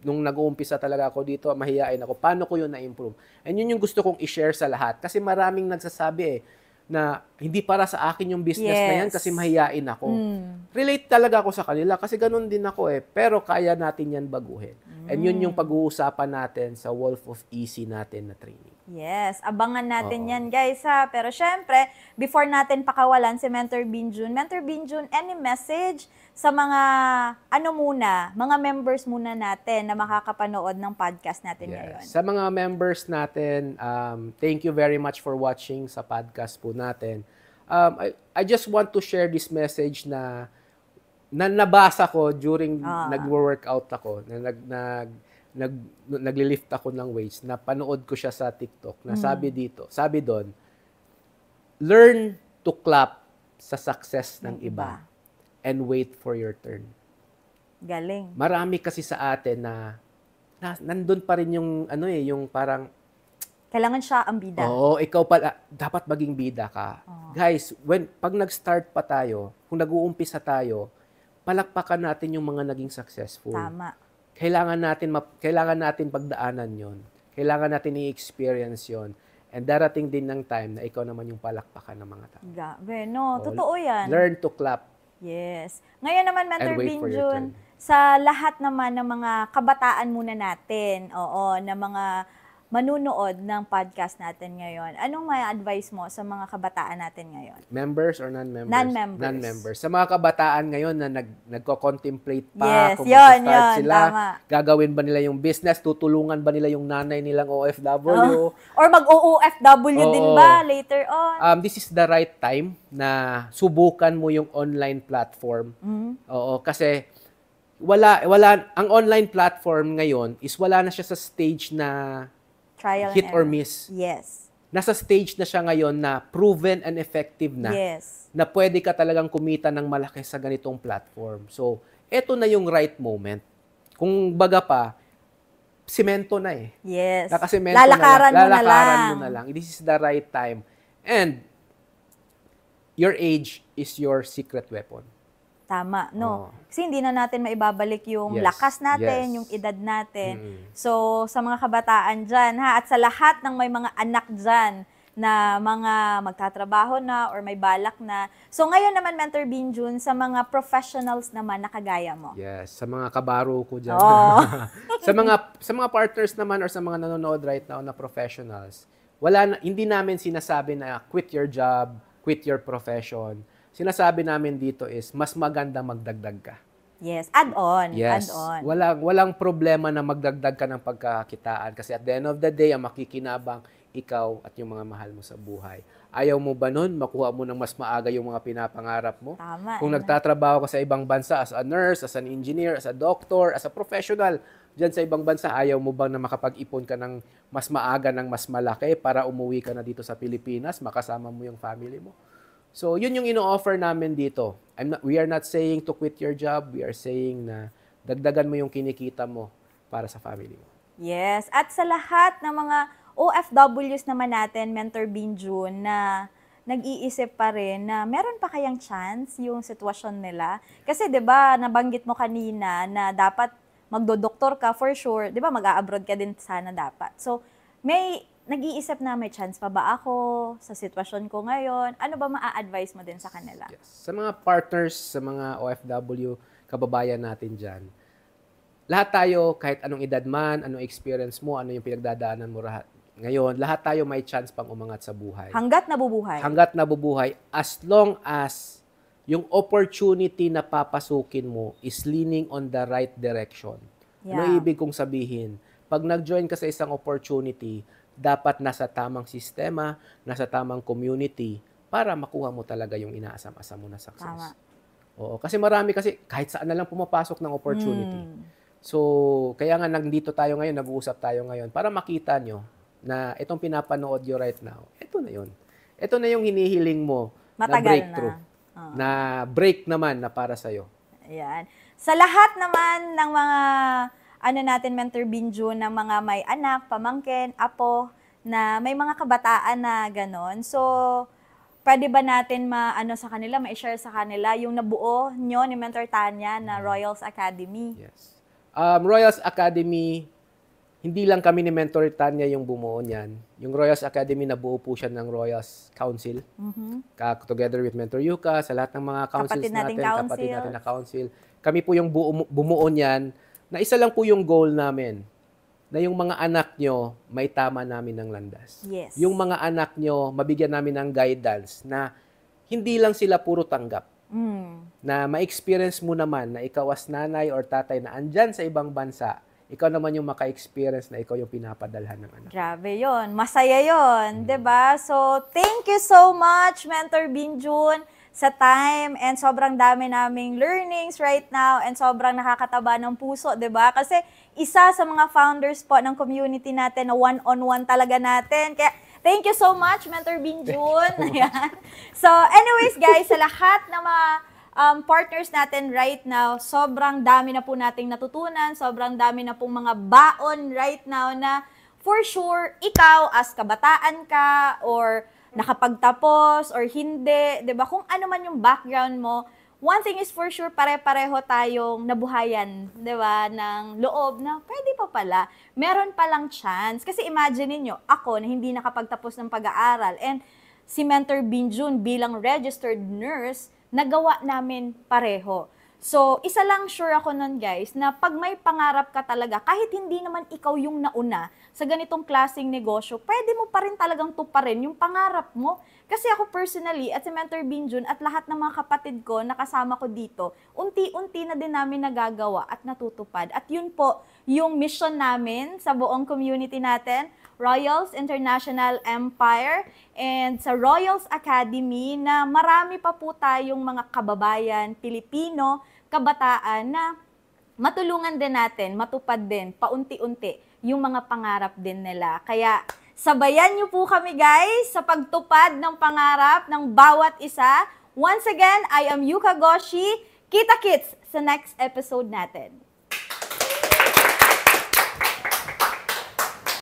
nung nag-uumpisa talaga ako dito, mahihain ako. Paano ko yun na-improve? And yun yung gusto kong i-share sa lahat. Kasi maraming nagsasabi na hindi para sa akin yung business na yan kasi mahihain ako. Relate talaga ako sa kanila kasi ganun din ako Pero kaya natin yan baguhin. And yun yung pag-uusapan natin sa Wolf of EC natin na training. Yes, abangan natin yan guys ha. Pero syempre, before natin pakawalan si Mentor Binjun, any message sa mga mga members muna natin na makakapanood ng podcast natin ngayon? Sa mga members natin, thank you very much for watching sa podcast po natin. I just want to share this message na nabasa ko during nag-workout ako, naglilift ako ng weights, na panood ko siya sa TikTok, na sabi doon, learn to clap sa success ng iba and wait for your turn. Galing. Marami kasi sa atin na nandun pa rin yung yung parang kailangan siya ang bida. Oo, ikaw pala dapat maging bida ka. Guys, pag nag-start pa tayo, kung nag-uumpisa tayo, palakpakan natin yung mga naging successful. Tama. Kailangan natin pagdaanan 'yon. Kailangan natin i-experience 'yon. And darating din ng time na ikaw naman yung palakpakan ng mga tao. Totoo 'yan. Learn to clap Yes. Ngayon naman, Mentor wait for your Binjun, turn. sa lahat naman ng mga kabataan muna natin, oo, na mga manunood ng podcast natin ngayon, anong may advice mo sa mga kabataan natin ngayon? Members or non-members? Non-members. Non-members. Sa mga kabataan ngayon na nagko-contemplate pa Yes, kung yun, mag-start yun, sila, tama. gagawin ba nila yung business, tutulungan ba nila yung nanay nilang OFW? Or mag-OOFW din Oo. ba later on? This is the right time na subukan mo yung online platform. Oo, kasi ang online platform ngayon is wala na siya sa stage na Trial and hit or error. miss. Yes. Nasa stage na siya ngayon na proven and effective na. Yes. Na pwede ka talagang kumita ng malaki sa ganitong platform. So, eto na yung right moment. Kung baga pa, simento na eh. Yes. Nakasemento Lalakaran mo na Lalakaran lang. mo na lang. This is the right time. And, your age is your secret weapon. Tama, no? Oo. Kasi hindi na natin maibabalik yung Yes, lakas natin, yes. yung edad natin. Mm. So, sa mga kabataan dyan, ha, at sa lahat ng may mga anak dyan na mga magtatrabaho na or may balak na. So, ngayon naman, Mentor Binjun, sa mga professionals naman na kagaya mo. Yes, sa mga kabaro ko dyan. Oo. sa mga partners naman or sa mga nanonood right now na professionals, hindi namin sinasabi na quit your job, quit your profession. Sinasabi namin dito is mas maganda magdagdag ka. Yes, add-on. Yes. Add-on. Walang problema na magdagdag ka ng pagkakitaan kasi at the end of the day, ang makikinabang ikaw at yung mga mahal mo sa buhay. Ayaw mo ba nun? Makuha mo ng mas maaga yung mga pinapangarap mo? Tama. Kung nagtatrabaho ka sa ibang bansa as a nurse, as an engineer, as a doctor, as a professional, dyan sa ibang bansa, ayaw mo bang na makapag-ipon ka ng mas maaga, ng mas malaki para umuwi ka na dito sa Pilipinas, makasama mo yung family mo? So, yun yung ino-offer namin dito. We are not saying to quit your job. We are saying na dagdagan mo yung kinikita mo para sa family mo. Yes. At sa lahat ng mga OFWs naman natin, Mentor Binjun, na nag-iisip pa rin na meron pa kayang chance yung sitwasyon nila. Kasi 'di ba nabanggit mo kanina na dapat magdodoktor ka for sure. 'Di ba mag-a-abroad ka din sana dapat. So, may nag-iisip na may chance pa ba ako sa sitwasyon ko ngayon? Ano ba maa-advise mo din sa kanila? Yes. Sa mga partners, sa mga OFW, kababayan natin dyan, lahat tayo, kahit anong edad man, anong experience mo, ano yung pinagdadaanan mo ngayon, lahat tayo may chance pang umangat sa buhay. Hanggat nabubuhay. Hanggat nabubuhay, as long as yung opportunity na papasukin mo is leaning on the right direction. Ano Yeah. ibig kong sabihin? Pag nag-join ka sa isang opportunity, dapat nasa tamang sistema, nasa tamang community para makuha mo talaga yung inaasam-asam mo na success. Tama. Oo, kasi marami kasi kahit saan na lang pumapasok ng opportunity. So, kaya nga nandito tayo ngayon, nag-uusap tayo ngayon para makita nyo na itong pinapanood nyo right now, ito na yun. Ito na yung hinihiling mo Matagal na breakthrough. na. Na break naman na para sa'yo. Ayan. Sa lahat naman ng mga natin, Mentor Binjun, ng mga may anak, pamangkin, apo, na may mga kabataan na ganon. So, pwede ba natin sa kanila, ma-share sa kanila yung nabuo nyo ni Mentor Tanya na Royals Academy? Yes. Royals Academy, hindi lang kami ni Mentor Tanya yung bumuo niyan. Yung Royals Academy, nabuo po siya ng Royals Council. Together with Mentor Yuka, sa lahat ng mga councils kapatid natin na council. Kami po yung bumuo niyan, na isa lang po yung goal namin, na yung mga anak nyo, may tama namin ng landas. Yes. Yung mga anak nyo, mabigyan namin ng guidance na hindi lang sila puro tanggap. Na ma-experience mo naman na ikaw as nanay or tatay na andyan sa ibang bansa, ikaw naman yung maka-experience na ikaw yung pinapadalhan ng anak. Grabe yon, masaya yon, 'di ba? So, thank you so much, Mentor Binjun, sa time, and sobrang dami naming learnings right now, and sobrang nakakataba ng puso, 'di ba? Kasi isa sa mga founders po ng community natin na one-on-one talaga natin. Kaya thank you so much, Mentor Binjun. Ayan. So, anyways guys, sa lahat ng mga partners natin right now, sobrang dami na po nating natutunan, sobrang dami na pong mga baon right now na for sure, ikaw as kabataan ka or nakapagtapos or hindi, 'di ba? Kung ano man yung background mo, one thing is for sure, pare-pareho tayong nabuhayan, 'di ba, ng loob na pwede pa pala, meron palang chance. Kasi imagine niyo, ako na hindi nakapagtapos ng pag-aaral and si Mentor Binjun bilang registered nurse, nagawa namin pareho. So, isa lang sure ako nun guys, na pag may pangarap ka talaga, kahit hindi naman ikaw yung nauna sa ganitong klaseng negosyo, pwede mo pa rin talagang tuparin yung pangarap mo. Kasi ako personally, at si Mentor Binjun at lahat ng mga kapatid ko na kasama ko dito, unti-unti na din namin nagagawa at natutupad. At yun po, yung mission namin sa buong community natin, Royals International Empire, and sa Royals Academy na marami pa po tayong mga kababayan, Pilipino, kabataan na matulungan din natin, matupad din, paunti-unti, yung mga pangarap din nila. Kaya sabayan niyo po kami guys sa pagtupad ng pangarap ng bawat isa. Once again, I am Yuka Goshi. Kita-kits sa next episode natin.